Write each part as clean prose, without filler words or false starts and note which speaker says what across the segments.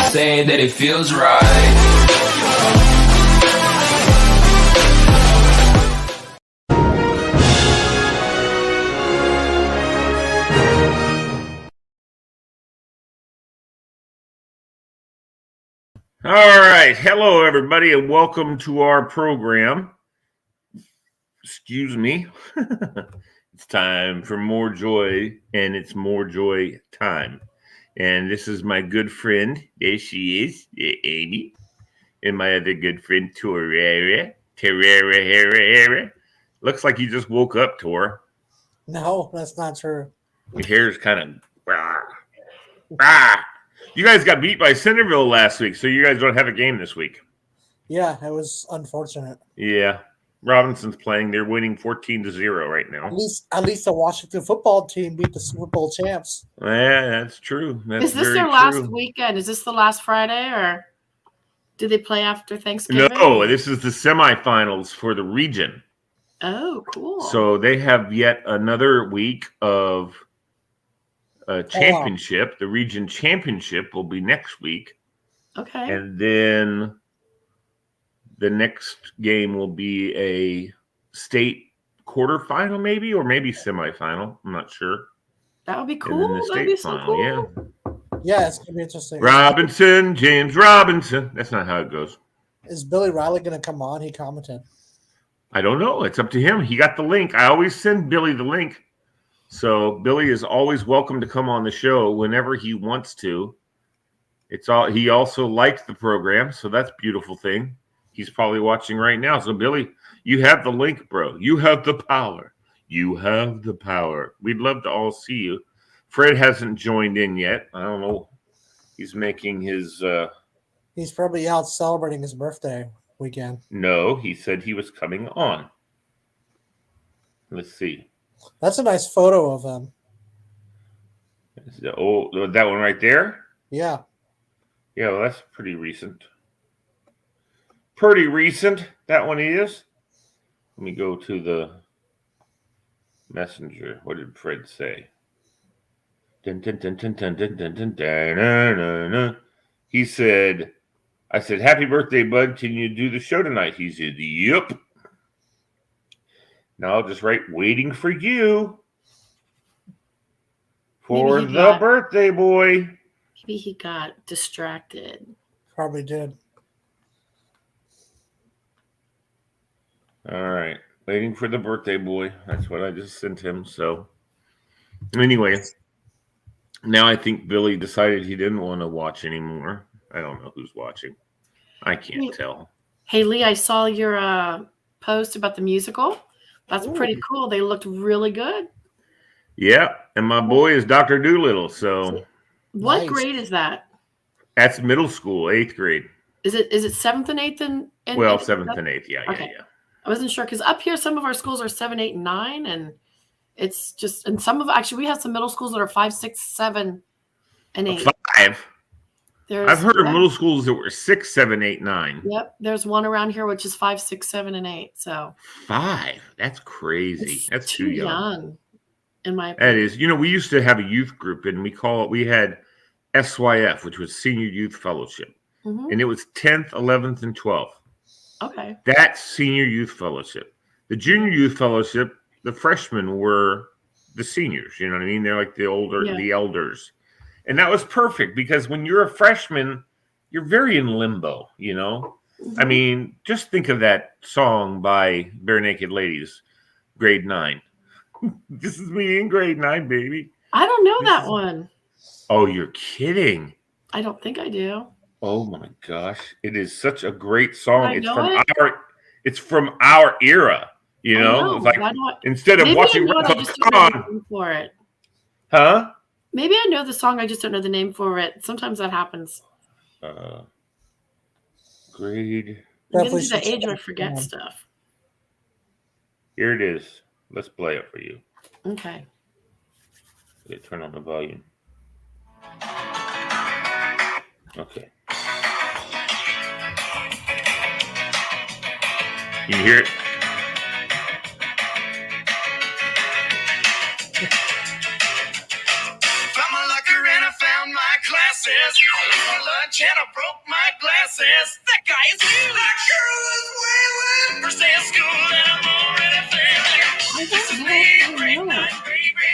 Speaker 1: saying that it feels right.
Speaker 2: All right. Hello, everybody, and welcome to our program. Excuse me. It's time for more joy, and it's more joy time. And this is my good friend. There she is, Amy. And my other good friend, Torera. Looks like you just woke up, Tor.
Speaker 3: No, that's not true.
Speaker 2: Your hair's kind of... You guys got beat by Centerville last week, so you guys don't have a game this week.
Speaker 3: Yeah, it was unfortunate.
Speaker 2: Yeah. Robinson's playing. They're winning 14-0 right now.
Speaker 3: At least the Washington football team beat the Super Bowl champs.
Speaker 2: Yeah, that's true.
Speaker 4: Is this their last weekend? Is this the last Friday, or do they play after Thanksgiving?
Speaker 2: No, this is the semifinals for the region.
Speaker 4: Oh, cool.
Speaker 2: So they have yet another week of championship. Oh, wow. The region championship will be next week.
Speaker 4: Okay.
Speaker 2: And then the next game will be a state quarterfinal, maybe, or maybe semifinal. I'm not sure.
Speaker 4: That would be cool.
Speaker 2: And then the state final, cool.
Speaker 3: Yeah, it's gonna be interesting.
Speaker 2: Robinson, James Robinson. That's not how it goes.
Speaker 3: Is Billy Riley gonna come on? He commented.
Speaker 2: I don't know. It's up to him. He got the link. I always send Billy the link. So Billy is always welcome to come on the show whenever he wants to. He also liked the program, so that's a beautiful thing. He's probably watching right now. So Billy, you have the link, bro. You have the power. You have the power. We'd love to all see you. Fred hasn't joined in yet. I don't know. He's making his
Speaker 3: He's probably out celebrating his birthday weekend.
Speaker 2: No, he said he was coming on. Let's see.
Speaker 3: That's a nice photo of him.
Speaker 2: That one right there?
Speaker 3: Yeah.
Speaker 2: Yeah, well, that's pretty recent. Pretty recent, that one is. Let me go to the messenger. What did Fred say? He said, I said, happy birthday, bud. Can you do the show tonight? He said, yep. Now I'll just write waiting for you for the birthday boy.
Speaker 4: Maybe he got distracted.
Speaker 3: Probably did.
Speaker 2: All right. Waiting for the birthday boy. That's what I just sent him. So anyway, now I think Billy decided he didn't want to watch anymore. I don't know who's watching. I can't tell.
Speaker 4: Hey, Lee, I saw your post about the musical. That's pretty cool. They looked really good. Yeah,
Speaker 2: and my boy is Dr. Doolittle. So,
Speaker 4: what grade is that?
Speaker 2: That's middle school, 8th grade.
Speaker 4: Is it 7th and 8th and
Speaker 2: 7th and 8th? Yeah.
Speaker 4: I wasn't sure because up here some of our schools are 7, 8, and 9, and it's just and some of actually we have some middle schools that are 5, 6, 7, and 8.
Speaker 2: 5. I've heard of middle schools that were 6, 7, 8, 9.
Speaker 4: Yep, there's one around here which is 5, 6, 7, and 8. So
Speaker 2: 5. That's crazy. That's too young.
Speaker 4: In my opinion.
Speaker 2: That is. We used to have a youth group, and we had SYF, which was Senior Youth Fellowship, and it was 10th, 11th, and 12th.
Speaker 4: Okay.
Speaker 2: That's Senior Youth Fellowship. The Junior Youth Fellowship, the freshmen were the seniors. You know what I mean? They're like the elders. And that was perfect because when you're a freshman, you're very in limbo, I mean, just think of that song by Bare Naked Ladies, grade 9. This is me in grade 9, baby.
Speaker 4: I don't know that one.
Speaker 2: Oh, you're kidding.
Speaker 4: I don't think I do.
Speaker 2: Oh my gosh. It is such a great song. It's from our era, It's like instead of watching
Speaker 4: for it.
Speaker 2: Huh?
Speaker 4: Maybe I know the song, I just don't know the name for it. Sometimes that happens.
Speaker 2: Grade.
Speaker 4: I'm getting to the age where I forget stuff.
Speaker 2: Here it is. Let's play it for you.
Speaker 4: Okay.
Speaker 2: Turn on the volume. Okay. You hear it?
Speaker 5: Found my locker and I found my class. passes. I left my lunch and I broke my glasses. That guy is you. That girl is wailing. First day of school and I'm already failing. This is me, great night, baby.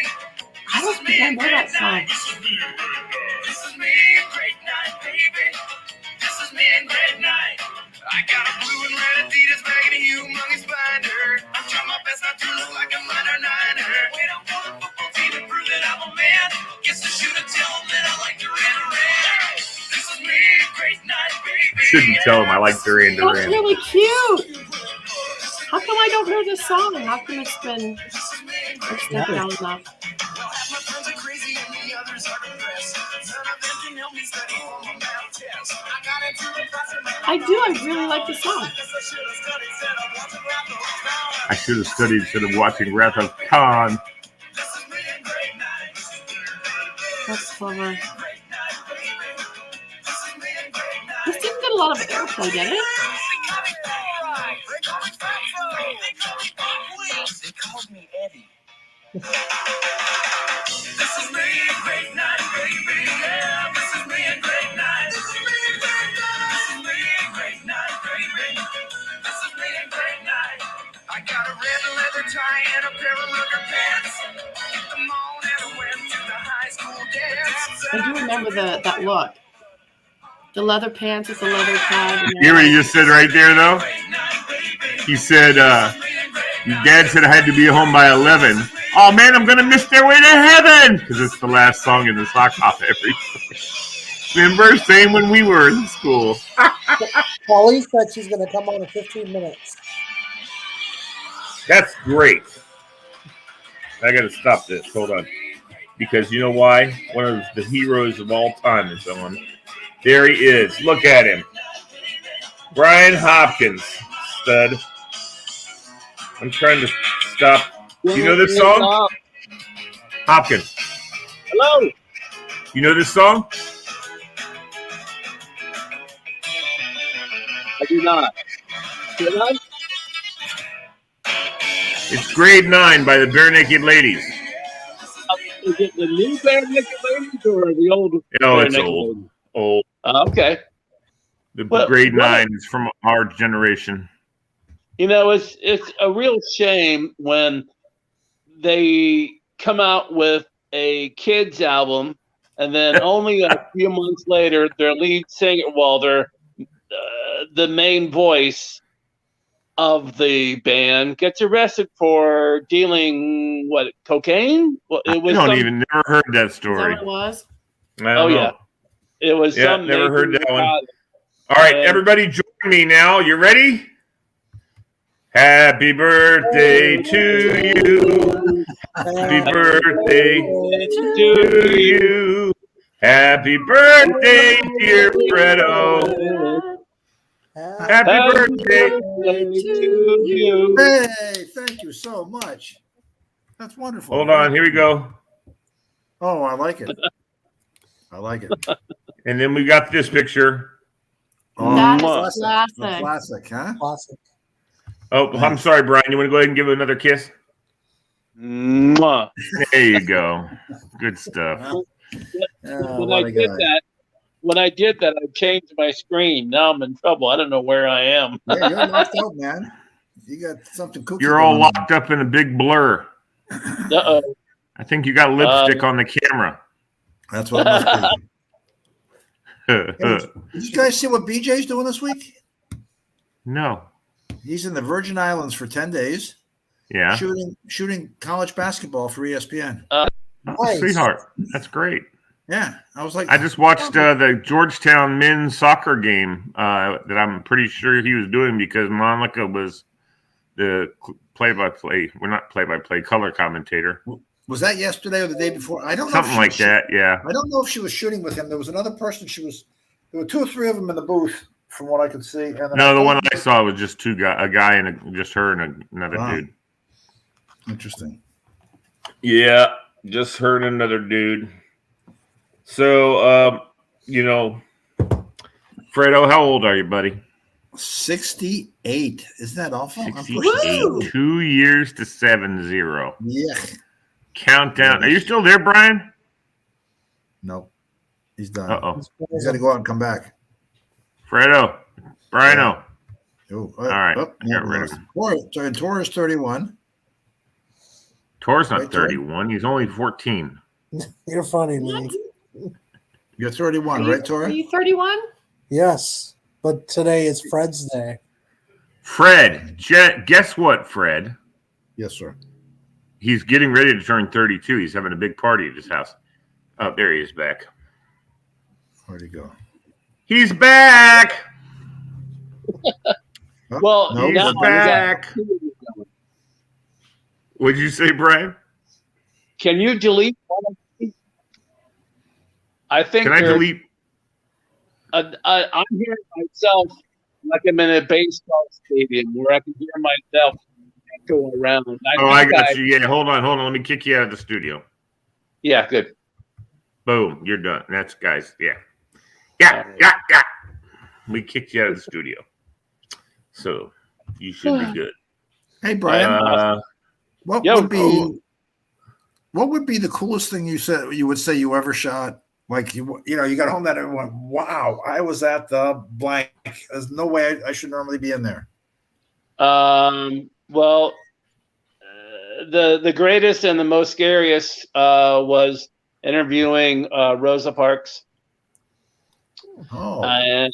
Speaker 4: I don't think I know that song.
Speaker 5: This is me, great night, baby. This is me and great night. I got a blue and red Adidas bag and a humongous binder. I'm trying my best not to look like a minor niner. Wait, I want a football team to prove that I'm a man. Guess I should have tell him that I like Duran Duran. This is me, great night, baby.
Speaker 2: Shouldn't tell him I like Duran
Speaker 4: That's
Speaker 2: Duran.
Speaker 4: really cute. How come I don't hear this song? How come it's been stepping out enough?
Speaker 5: My friends are crazy and the others are depressed. None of them can help me study for my math test. I got into a class and
Speaker 4: I really like the song.
Speaker 2: I should have studied instead of watching Wrath of Khan.
Speaker 4: That's clever. This didn't get a lot of airplay, did it?
Speaker 5: They called me Eddie. This is me, great night, baby. Yeah, this is me, great night. This is me, great night. This is me, great night, baby. This is me, great night. I got a red leather tie and a pair of lugger pants. Get them on and went to the high school dance.
Speaker 4: I do remember that look. The leather pants with the leather tie.
Speaker 2: You hear what he just said right there, though? He said, your dad said I had to be home by 11. Oh, man, I'm going to miss Their Way to Heaven! Because it's the last song in the sock hop every day. Remember? Same when we were in school.
Speaker 3: Paulie said she's going to come on in 15 minutes.
Speaker 2: That's great. I got to stop this. Hold on. Because you know why? One of the heroes of all time is on. There he is. Look at him. Brian Hopkins, stud. I'm trying to stop. You know this song? Hopkins.
Speaker 6: Hello.
Speaker 2: You know this song?
Speaker 6: I do not. Did I?
Speaker 2: It's Grade 9 by the Bare Naked Ladies.
Speaker 6: Is it the new Bare Naked Ladies or the old?
Speaker 2: No,
Speaker 6: Bare
Speaker 2: it's
Speaker 6: Naked
Speaker 2: old.
Speaker 6: Ladies?
Speaker 2: Old.
Speaker 6: Okay.
Speaker 2: The
Speaker 6: Well,
Speaker 2: Grade
Speaker 6: well-
Speaker 2: 9 is from our generation.
Speaker 6: You know, it's a real shame when they come out with a kids album and then only a few months later, their lead singer, well, they're the main voice of the band, gets arrested for dealing cocaine? Well,
Speaker 2: I never heard that
Speaker 4: Is that
Speaker 2: story.
Speaker 4: what it was?
Speaker 2: I don't
Speaker 6: Oh,
Speaker 2: know.
Speaker 6: yeah. It was
Speaker 2: Yeah,
Speaker 6: some
Speaker 2: never heard
Speaker 6: major
Speaker 2: that one.
Speaker 6: product.
Speaker 2: All right,
Speaker 6: And-
Speaker 2: everybody join me now. You ready? Happy birthday to you. Happy birthday to you. Happy birthday, dear Fredo. Happy birthday.
Speaker 6: to you.
Speaker 7: Hey, thank you so much. That's wonderful.
Speaker 2: Hold on, here we go.
Speaker 7: Oh, I like it. I like it.
Speaker 2: And then we got this picture.
Speaker 7: Oh,
Speaker 4: That
Speaker 6: Mwah.
Speaker 4: is
Speaker 7: the
Speaker 4: classic.
Speaker 7: classic, huh?
Speaker 3: Classic.
Speaker 2: Oh, I'm sorry, Brian. You want to go ahead and give it another kiss?
Speaker 6: Mwah.
Speaker 2: There you go. Good stuff.
Speaker 7: Oh,
Speaker 6: When
Speaker 7: what
Speaker 6: I
Speaker 7: a
Speaker 6: did
Speaker 7: guy.
Speaker 6: that, I changed my screen. Now I'm in trouble. I don't know where I am.
Speaker 7: Yeah, you're locked out, man. You got something cooking.
Speaker 2: You're all locked up in a big blur.
Speaker 6: Uh-oh.
Speaker 2: I think you got lipstick on the camera.
Speaker 7: That's what it must be. Did you guys see what BJ's doing this week?
Speaker 2: No.
Speaker 7: He's in the Virgin Islands for 10 days,
Speaker 2: Yeah.
Speaker 7: shooting college basketball for ESPN.
Speaker 2: Oh,
Speaker 3: Nice.
Speaker 2: sweetheart. That's great.
Speaker 7: Yeah, I was like,
Speaker 2: I just watched the Georgetown men's soccer game that I'm pretty sure he was doing because Monica was the play-by-play. We're not play-by-play, color commentator.
Speaker 7: was that yesterday or the day before? I don't know.
Speaker 2: Something like that, yeah.
Speaker 7: I don't know if she was shooting with him. There was another person. There were 2 or 3 of them in the booth, from what I could see. And then
Speaker 2: No, the one I saw was just a guy and just her and another
Speaker 7: Wow.
Speaker 2: dude.
Speaker 7: Interesting.
Speaker 2: Yeah, just heard another dude. So, Fredo, how old are you, buddy?
Speaker 7: 68. Isn't that awful? I'm
Speaker 2: 68.
Speaker 4: Woo!
Speaker 2: 2 years to 70.
Speaker 7: Yeah.
Speaker 2: Countdown. Are you still there, Brian?
Speaker 7: No. He's done.
Speaker 2: Uh-oh.
Speaker 7: He's got to go out and come back.
Speaker 2: Fredo. Brino.
Speaker 7: Oh,
Speaker 2: All right.
Speaker 7: Oh,
Speaker 2: Got rid of him.
Speaker 7: Tor is 31.
Speaker 2: Tor's not
Speaker 7: Right, Tor?
Speaker 2: 31. He's only 14.
Speaker 3: You're funny, Lee.
Speaker 7: You're 31, right, Tor?
Speaker 4: Are you 31?
Speaker 3: Yes, but today is Fred's day.
Speaker 2: Fred. Guess what, Fred?
Speaker 7: Yes, sir.
Speaker 2: He's getting ready to turn 32. He's having a big party at his house. Oh, there he is back.
Speaker 7: Where'd he go?
Speaker 2: He's back.
Speaker 7: Oh,
Speaker 6: Well,
Speaker 7: no,
Speaker 2: He's
Speaker 6: now
Speaker 2: back. What'd you say, Brian?
Speaker 6: can you delete one of these? I think
Speaker 2: Can I
Speaker 6: there-
Speaker 2: delete?
Speaker 6: I'm hearing myself like I'm in a baseball stadium where I can hear myself go around.
Speaker 2: Oh, I
Speaker 6: think
Speaker 2: got you. Yeah, hold on. Let me kick you out of the studio.
Speaker 6: Yeah, good.
Speaker 2: Boom, you're done. That's guys. Yeah. We kicked you out of the studio, so you should be good.
Speaker 7: Hey, Brian. What
Speaker 6: Yo,
Speaker 7: would be the coolest thing you would say you ever shot? Like you got home that and went, wow, I was at the blank. There's no way I should normally be in there.
Speaker 6: Well, the greatest and the most scariest was interviewing Rosa Parks.
Speaker 7: Oh,
Speaker 6: And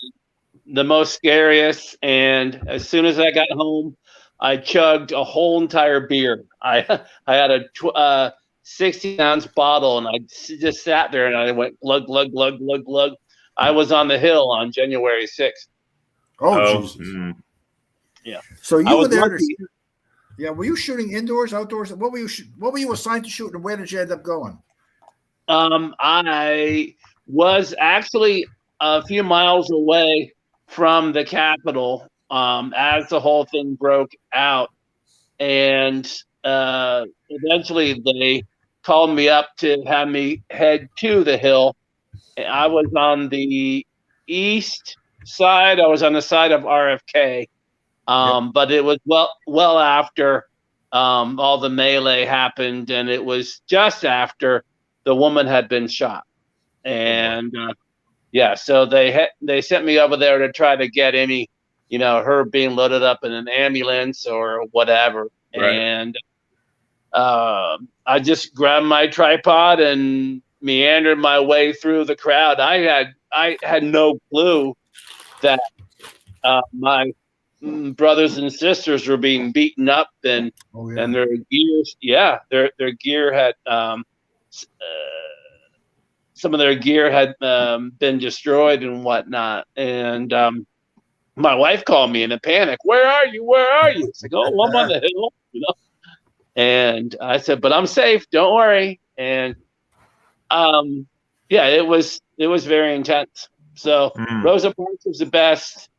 Speaker 6: the most scariest. And as soon as I got home, I chugged a whole entire beer. I had a 60-ounce bottle, and I just sat there and I went glug, glug, glug, glug, glug. I was on the hill on January 6th.
Speaker 7: oh, Jesus.
Speaker 6: Yeah.
Speaker 7: So
Speaker 6: I
Speaker 7: you were
Speaker 6: was
Speaker 7: there.
Speaker 6: lucky.
Speaker 7: Yeah. Were you shooting indoors, outdoors? What were you assigned to shoot, and where did you end up going?
Speaker 6: I was actually a few miles away from the Capitol as the whole thing broke out. And eventually they called me up to have me head to the hill. And I was on the east side. I was on the side of RFK. But it was well after all the melee happened, and it was just after the woman had been shot. And so they sent me over there to try to get any, her being loaded up in an ambulance or whatever.
Speaker 2: Right.
Speaker 6: And I just grabbed my tripod and meandered my way through the crowd. I had no clue that my brothers and sisters were being beaten up, and their gears, their gear had some of their gear had been destroyed and whatnot. And my wife called me in a panic. Where are you? Where are you? It's like, oh, I'm on the hill, And I said, but I'm safe. Don't worry. And it was very intense. So Rosa Parks was the best,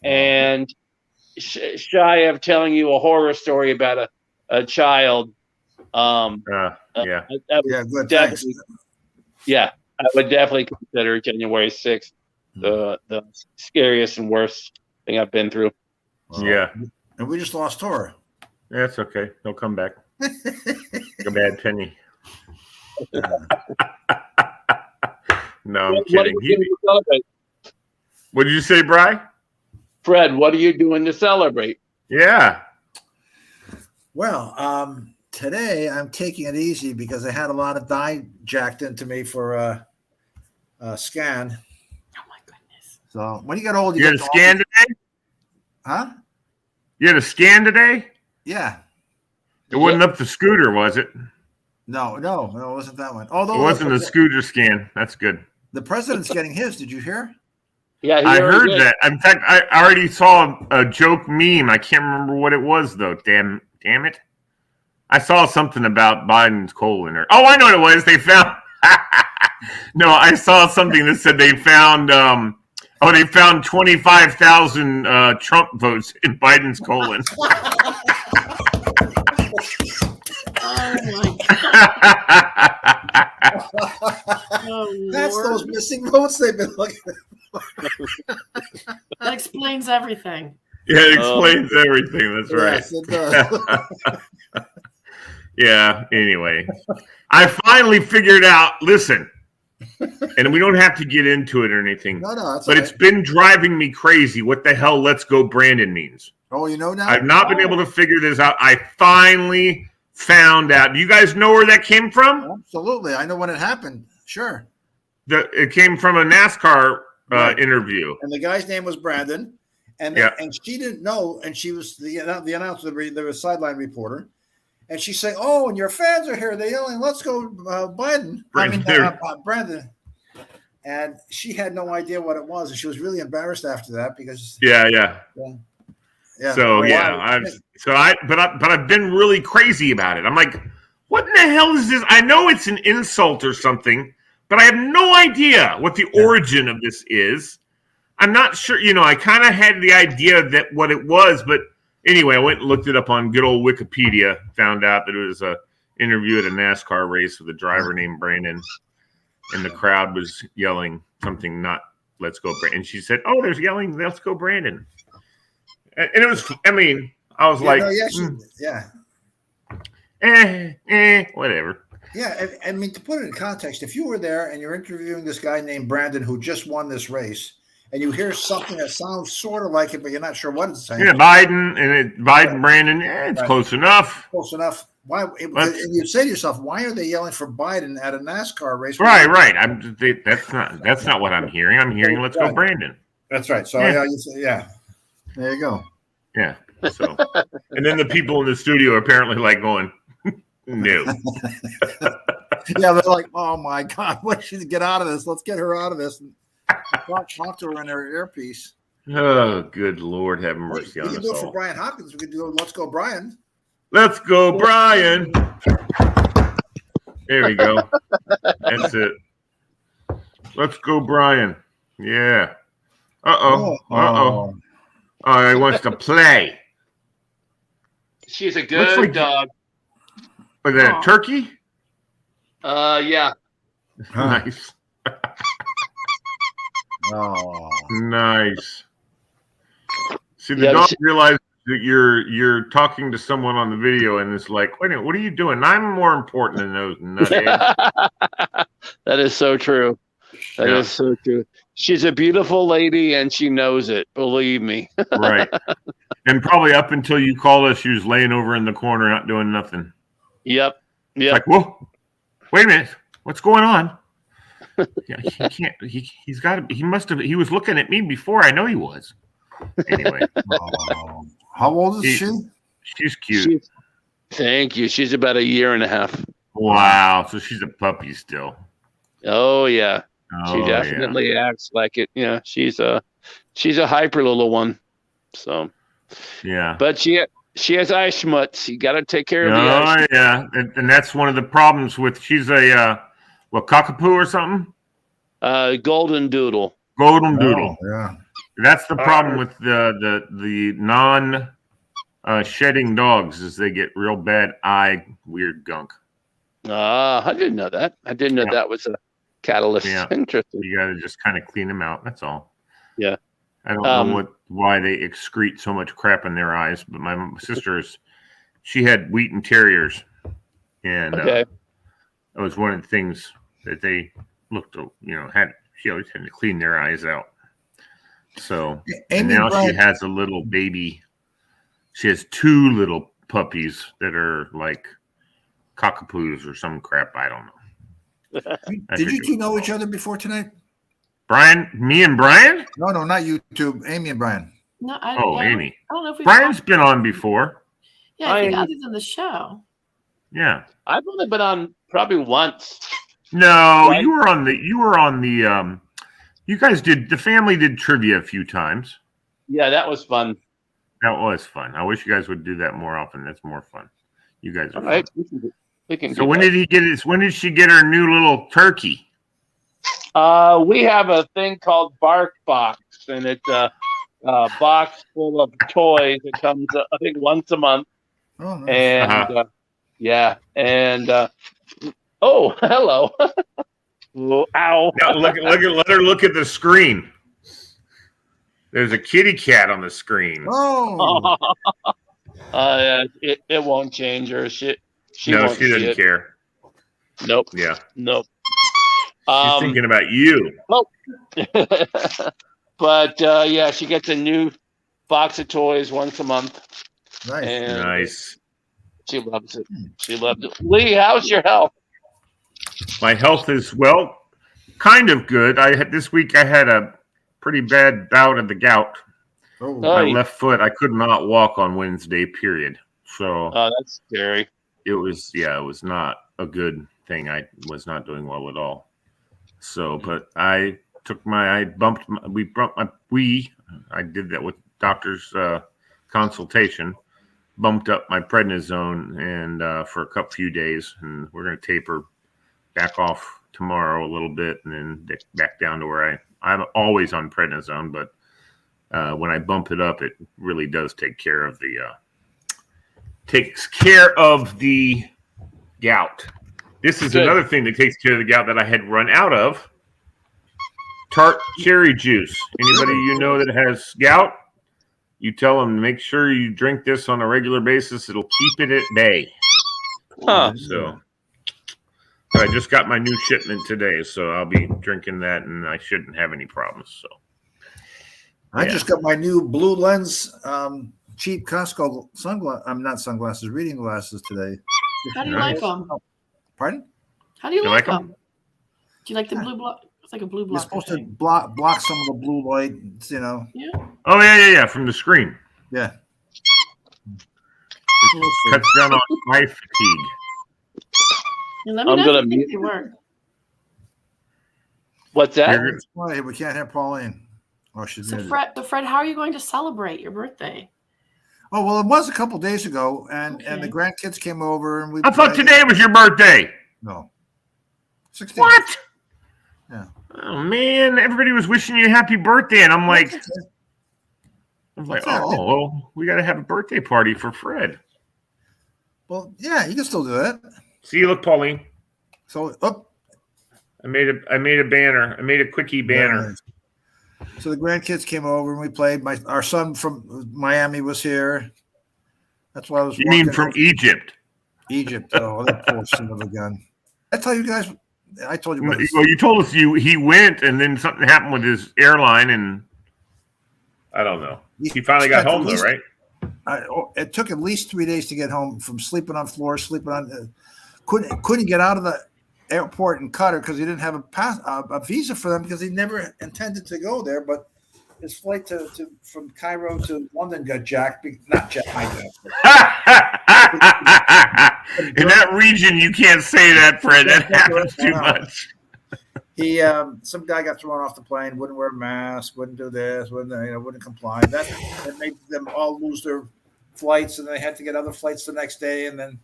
Speaker 6: and shy of telling you a horror story about a child.
Speaker 7: Good. Thanks.
Speaker 6: I would definitely consider January 6th the scariest and worst thing I've been through.
Speaker 2: Yeah.
Speaker 7: And we just lost Tor.
Speaker 2: That's okay. He'll come back. A bad penny. No, I'm kidding. What did you say, Bri?
Speaker 6: Fred, what are you doing to celebrate?
Speaker 2: Yeah.
Speaker 7: Well, today I'm taking it easy because I had a lot of dye jacked into me for a scan.
Speaker 4: Oh my goodness.
Speaker 7: So when you get old,
Speaker 2: You had a scan today?
Speaker 7: Huh?
Speaker 2: You had a scan today?
Speaker 7: Yeah.
Speaker 2: It wasn't up the scooter, was it?
Speaker 7: No, it wasn't that one. Although
Speaker 2: It wasn't a scooter scan. That's good.
Speaker 7: the president's getting his. Did you hear?
Speaker 6: Yeah,
Speaker 2: I heard that. In fact, I already saw a joke meme. I can't remember what it was, though. Damn it. I saw something about Biden's colon. Oh, I know what it was. They found... No, I saw something that said they found... they found 25,000 Trump votes in Biden's colon.
Speaker 4: Oh my God.
Speaker 7: That's
Speaker 4: Lord.
Speaker 7: those missing votes they've been looking at.
Speaker 4: That explains everything.
Speaker 2: Yeah, it explains everything. That's right.
Speaker 7: Yes, it does.
Speaker 2: Yeah, anyway. I finally figured out, listen, And we don't have to get into it or anything.
Speaker 7: No, that's
Speaker 2: but
Speaker 7: all
Speaker 2: it's
Speaker 7: right.
Speaker 2: been driving me crazy what the hell Let's Go Brandon means.
Speaker 7: Oh, you know now?
Speaker 2: I've not been able to figure this out. I finally found out. Do you guys know where that came from?
Speaker 7: Absolutely. I know when it happened. Sure.
Speaker 2: It came from a NASCAR interview.
Speaker 7: And the guy's name was Brandon. And she didn't know. And she was the announcer, the sideline reporter. And she's saying, "Oh, and your fans are here. They're yelling, 'Let's go, Biden.'" Brandon. And she had no idea what it was, and she was really embarrassed after that because.
Speaker 2: Yeah. So but I've been really crazy about it. I'm like, what in the hell is this? I know it's an insult or something, but I have no idea what the origin of this is. I'm not sure. I kind of had the idea that what it was, but. Anyway, I went and looked it up on good old Wikipedia, found out that it was an interview at a NASCAR race with a driver named Brandon, and the crowd was yelling something, not "Let's go, Brandon." And she said, "Oh, there's yelling, 'Let's go, Brandon.'" And it was, I was like, whatever.
Speaker 7: Yeah, I mean, to put it in context, if you were there and you're interviewing this guy named Brandon who just won this race, and you hear something that sounds sort of like it, but you're not sure what it's saying.
Speaker 2: Yeah, Biden, Brandon, it's close enough.
Speaker 7: Close enough. Why? And you say to yourself, why are they yelling for Biden at a NASCAR race?
Speaker 2: Right. That's not what I'm hearing. I'm hearing, "Let's go, Brandon."
Speaker 7: That's right. So there you go.
Speaker 2: Yeah. So, and then the people in the studio are apparently like going, "No."
Speaker 7: Yeah, they're like, "Oh my God, what should get out of this? Let's get her out of this." Talk to her in her earpiece.
Speaker 2: Oh, good Lord, have mercy on us all.
Speaker 7: We can do it for Brian Hopkins. We can do "Let's Go, Brian."
Speaker 2: Let's go, Brian. There we go. That's it. Let's go, Brian. Yeah. Uh-oh. Oh, he wants to play.
Speaker 6: She's a good dog.
Speaker 2: Was that a turkey?
Speaker 6: Yeah.
Speaker 2: Nice.
Speaker 7: Oh,
Speaker 2: nice. See, the dog realizes that you're talking to someone on the video, and it's like, wait a minute, what are you doing? I'm more important than those nutheads.
Speaker 6: That is so true. That is so true. She's a beautiful lady, and she knows it. Believe me.
Speaker 2: Right. And probably up until you called us, she was laying over in the corner, not doing nothing.
Speaker 6: Yep.
Speaker 2: Like, whoa, wait a minute, what's going on? Yeah, he can't. He's got to. He must have. He was looking at me before. I know he was. Anyway,
Speaker 7: how old is she?
Speaker 2: She's cute.
Speaker 6: Thank you. She's about 1.5 years.
Speaker 2: Wow. So she's a puppy still.
Speaker 6: Oh yeah. She definitely acts like it. Yeah. She's a hyper little one. So.
Speaker 2: Yeah.
Speaker 6: But she has eye schmutz. You got to take care of the
Speaker 2: eye. Oh yeah, and that's one of the problems with. She's a. What, cockapoo or something?
Speaker 6: Golden doodle.
Speaker 2: Golden doodle.
Speaker 7: Yeah.
Speaker 2: That's the problem with the non shedding dogs is they get real bad eye weird gunk.
Speaker 6: I didn't know that. I didn't know that was a catalyst.
Speaker 2: Yeah.
Speaker 6: Interesting.
Speaker 2: You got to just kind of clean them out. That's all.
Speaker 6: Yeah.
Speaker 2: I don't know why they excrete so much crap in their eyes, but my sister's, she had Wheaten Terriers, and that was one of the things that they looked, she always had to clean their eyes out. So and now she has a little baby. She has 2 little puppies that are like cockapoos or some crap. I don't know.
Speaker 7: Did you two know each other before tonight?
Speaker 2: Brian, me and Brian?
Speaker 7: No, not you two. Amy and Brian.
Speaker 4: No,
Speaker 2: Amy.
Speaker 4: I don't know if
Speaker 2: Brian's been on before.
Speaker 4: Yeah, I think I was on the show.
Speaker 2: Yeah.
Speaker 6: I've only been on probably once.
Speaker 2: No, right? you were on the you guys the family did trivia a few times.
Speaker 6: Yeah, that was fun.
Speaker 2: That was fun. I wish you guys would do that more often. That's more fun. You guys are
Speaker 6: right.
Speaker 2: fun. So when did she get her new little turkey?
Speaker 6: We have a thing called Bark Box, and it's a box full of toys. It comes, I think, once a month.
Speaker 7: Oh, nice.
Speaker 6: And oh, hello. Ow!
Speaker 2: Now, let her look at the screen. There's a kitty cat on the screen.
Speaker 7: Oh,
Speaker 6: it won't change her. She
Speaker 2: doesn't care.
Speaker 6: Nope.
Speaker 2: Yeah.
Speaker 6: Nope.
Speaker 2: She's thinking about you.
Speaker 6: But yeah, she gets a new box of toys once a month.
Speaker 7: Nice.
Speaker 6: And
Speaker 2: Nice.
Speaker 6: she loves it. She loves it. Lee, how's your health?
Speaker 2: My health is, kind of good. This week I had a pretty bad bout of the gout.
Speaker 7: Oh,
Speaker 2: My left foot, I could not walk on Wednesday, period. So
Speaker 6: that's scary.
Speaker 2: it was not a good thing. I was not doing well at all. So, but I did that with doctor's consultation, bumped up my prednisone and for a few days, and we're going to taper back off tomorrow a little bit, and then back down to where I'm always on prednisone, but when I bump it up, it really does take care of the gout. This is another thing that takes care of the gout that I had run out of. Tart cherry juice. Anybody you know that has gout, you tell them make sure you drink this on a regular basis. It'll keep it at bay. So, but I just got my new shipment today, so I'll be drinking that, and I shouldn't have any problems. So,
Speaker 7: I just got my new blue lens, cheap Costco sunglasses. I'm not sunglasses, reading glasses today.
Speaker 4: How do you like them?
Speaker 7: Pardon?
Speaker 4: How do you like them? Do you like the
Speaker 7: Yeah.
Speaker 4: blue block? It's like a blue block.
Speaker 7: You're supposed to block some of the blue light, you know.
Speaker 4: Yeah.
Speaker 2: Oh yeah, from the screen.
Speaker 7: Yeah.
Speaker 2: It cuts down on eye fatigue.
Speaker 4: And let me know if you think they work.
Speaker 6: What's that?
Speaker 7: We can't have Pauline. Oh, she's
Speaker 4: So Fred, how are you going to celebrate your birthday?
Speaker 7: Oh well, it was a couple days ago, and the grandkids came over, and
Speaker 2: I thought today was your birthday.
Speaker 7: No. 16th.
Speaker 2: What?
Speaker 7: Yeah.
Speaker 2: Oh man, everybody was wishing you a happy birthday, and I'm like, we got to have a birthday party for Fred.
Speaker 7: Well, yeah, you can still do that.
Speaker 2: See you, look, Pauline.
Speaker 7: So,
Speaker 2: I made a banner. I made a quickie banner.
Speaker 7: So the grandkids came over and we played. Our son from Miami was here. That's why I was.
Speaker 2: You mean from Egypt?
Speaker 7: Egypt. Oh, that poor son of a gun. I tell you guys. I told you.
Speaker 2: Well, you told us he went, and then something happened with his airline, and I don't know. He finally got home though, right?
Speaker 7: It took at least 3 days to get home from sleeping on floors, couldn't get out of the airport in Qatar because he didn't have a visa for them because he never intended to go there. But his flight from Cairo to London got jacked. Not jacked.
Speaker 2: In that region, you can't say that, Fred. That happens too much.
Speaker 7: Some guy got thrown off the plane, wouldn't wear a mask, wouldn't do this, wouldn't comply. That made them all lose their flights, and they had to get other flights the next day. And then,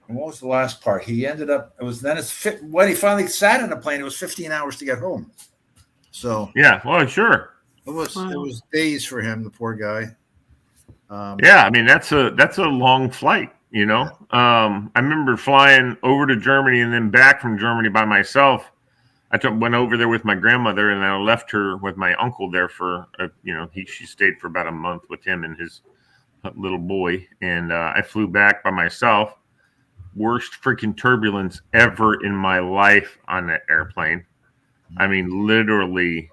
Speaker 7: and what was the last part? He ended up. When he finally sat in a plane, it was 15 hours to get home. So
Speaker 2: yeah, well, sure,
Speaker 7: it was days for him, the poor guy.
Speaker 2: Yeah, I mean that's a long flight. You know, I remember flying over to Germany and then back from Germany by myself. I went over there with my grandmother, and I left her with my uncle there for, she stayed for about a month with him and his little boy. And I flew back by myself. Worst freaking turbulence ever in my life on that airplane. I mean, literally,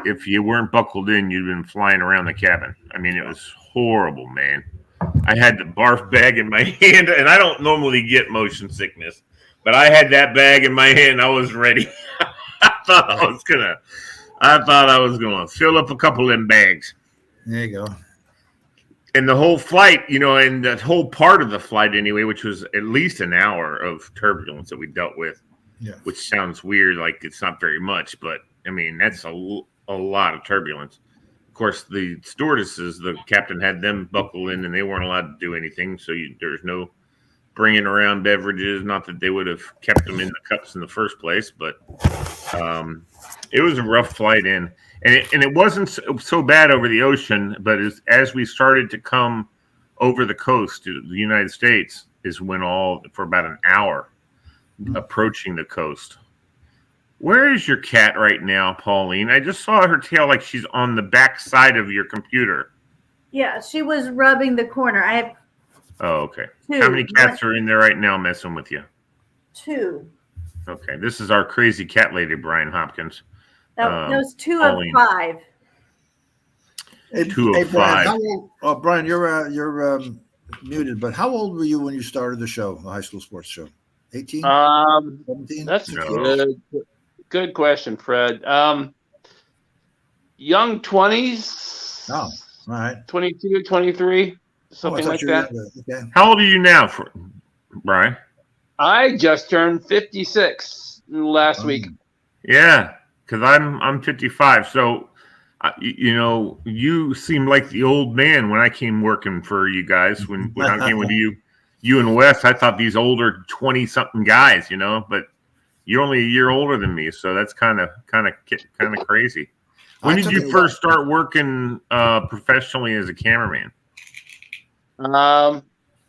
Speaker 2: if you weren't buckled in, you'd been flying around the cabin. I mean, it was horrible, man. I had the barf bag in my hand, and I don't normally get motion sickness, but I had that bag in my hand. I was ready. I thought I was gonna fill up a couple of them bags.
Speaker 7: There you go.
Speaker 2: And the whole flight, and that whole part of the flight anyway, which was at least an hour of turbulence that we dealt with, which sounds weird, like it's not very much, but I mean that's a lot of turbulence. Of course, the stewardesses, the captain had them buckle in, and they weren't allowed to do anything. So there's no bringing around beverages. Not that they would have kept them in the cups in the first place, but it was a rough flight in, and it wasn't so bad over the ocean. But as we started to come over the coast to the United States, is when for about an hour approaching the coast. Where is your cat right now, Pauline? I just saw her tail like she's on the back side of your computer.
Speaker 8: Yeah, she was rubbing the corner. I have
Speaker 2: Oh, okay. How many cats are in there right now messing with you?
Speaker 8: 2.
Speaker 2: Okay, this is our crazy cat lady, Brian Hopkins.
Speaker 8: That was 2
Speaker 2: Pauline.
Speaker 8: of 5.
Speaker 7: Hey,
Speaker 2: 2
Speaker 7: hey,
Speaker 2: of
Speaker 7: Brian,
Speaker 2: 5.
Speaker 7: how old? Oh, Brian, you're muted. But how old were you when you started the show, the high school sports show? 18, 17,
Speaker 6: That's
Speaker 7: 16?
Speaker 2: No.
Speaker 6: good question, Fred. Young 20s.
Speaker 7: Oh, all right.
Speaker 6: 22, 23, something like that.
Speaker 7: Okay.
Speaker 2: How old are you now, Brian?
Speaker 6: I just turned 56 last week.
Speaker 2: Yeah, because I'm 55. So, you seem like the old man when I came working for you guys. When I came with you and Wes, I thought these older 20-something guys, but you're only a year older than me, so that's kind of crazy. When did you first start working professionally as a cameraman?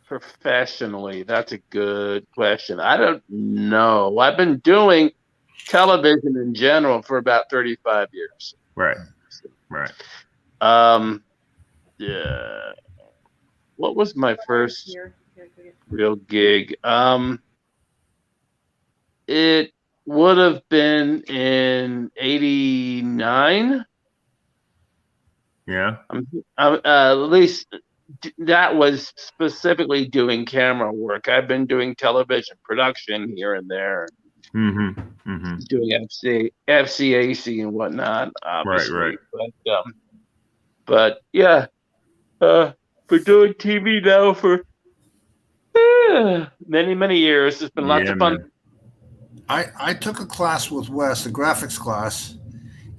Speaker 6: Professionally, that's a good question. I don't know. I've been doing television in general for about 35 years.
Speaker 2: Right.
Speaker 6: Yeah. What was my first real gig? It would have been in 89.
Speaker 2: Yeah.
Speaker 6: At least that was specifically doing camera work. I've been doing television production here and there. Doing FCAC and whatnot, obviously.
Speaker 2: Right.
Speaker 6: But yeah, been doing TV now for many years. It's been lots of fun.
Speaker 2: Man.
Speaker 7: I took a class with Wes, a graphics class,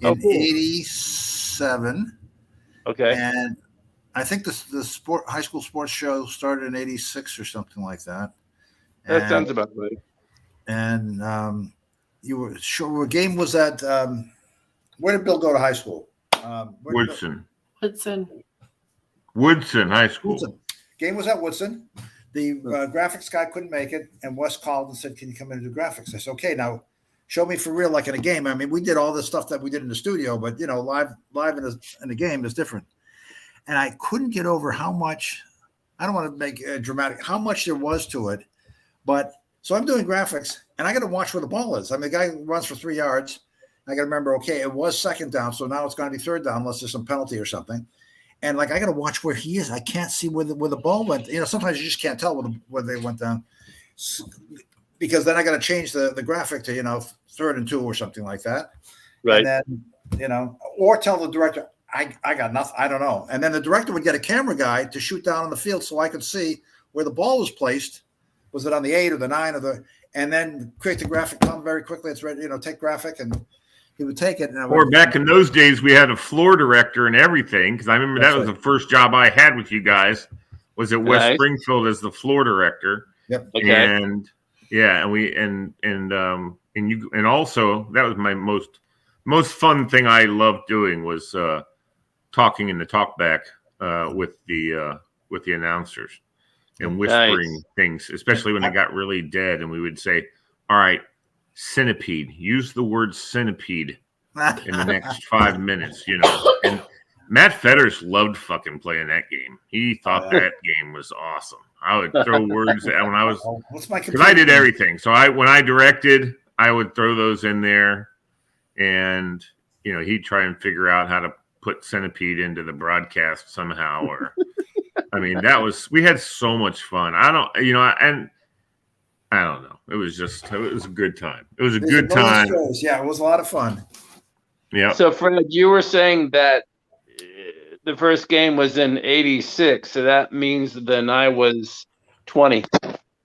Speaker 7: in
Speaker 6: cool.
Speaker 7: 87.
Speaker 6: Okay.
Speaker 7: And I think the high school sports show started in 86 or something like that.
Speaker 6: That sounds about right.
Speaker 7: And you were sure what game was that? Where did Bill go to high school?
Speaker 2: Woodson High School.
Speaker 7: Woodson. Game was at Woodson. The graphics guy couldn't make it, and Wes called and said, "Can you come in and do graphics?" I said, "Okay, now show me for real, like in a game." I mean, we did all this stuff that we did in the studio, but live in a game is different. And I couldn't get over how much. I don't want to make it dramatic. How much there was to it, but so I'm doing graphics, and I got to watch where the ball is. I mean, the guy runs for 3 yards. I got to remember, okay, it was second down, so now it's going to be third down unless there's some penalty or something. And I got to watch where he is. I can't see where the ball went. Sometimes you just can't tell where they went down, because then I got to change the graphic to 3rd and 2 or something like that.
Speaker 6: Right.
Speaker 7: And then or tell the director I got nothing. I don't know. And then the director would get a camera guy to shoot down on the field so I could see where the ball was placed. Was it on the 8 or the 9 and then create the graphic, tell him very quickly it's ready, take graphic, and he would take it.
Speaker 2: Or back in those days, we had a floor director and everything, because I remember that was the first job I had with you guys, was at West Springfield as the floor director.
Speaker 7: Yep.
Speaker 6: Okay.
Speaker 2: And yeah, and also that was my most fun thing I loved doing was talking in the talkback with the announcers. And whispering things, especially when it got really dead, and we would say, "All right, centipede. Use the word centipede in the next 5 minutes." And Matt Fetters loved fucking playing that game. He thought that game was awesome. I would throw words when I was because I did everything. So when I directed, I would throw those in there, and he'd try and figure out how to put centipede into the broadcast somehow, or. I mean, we had so much fun. I don't know. It was a good time. It was a good time.
Speaker 7: Yeah, it was a lot of fun.
Speaker 2: Yeah.
Speaker 6: So, Fred, you were saying that the first game was in 86. So that means then I was 20.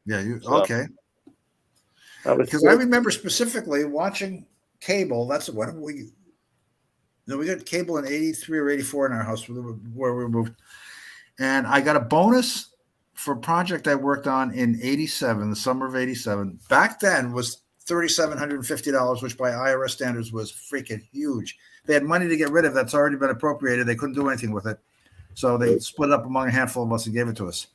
Speaker 7: Yeah. Okay. Because I remember specifically watching cable. That's when we got cable in 83 or 84 in our house where we moved. And I got a bonus for a project I worked on in 87, the summer of 87. Back then was $3,750, which by IRS standards was freaking huge. They had money to get rid of that's already been appropriated. They couldn't do anything with it. So they split it up among a handful of us and gave it to us.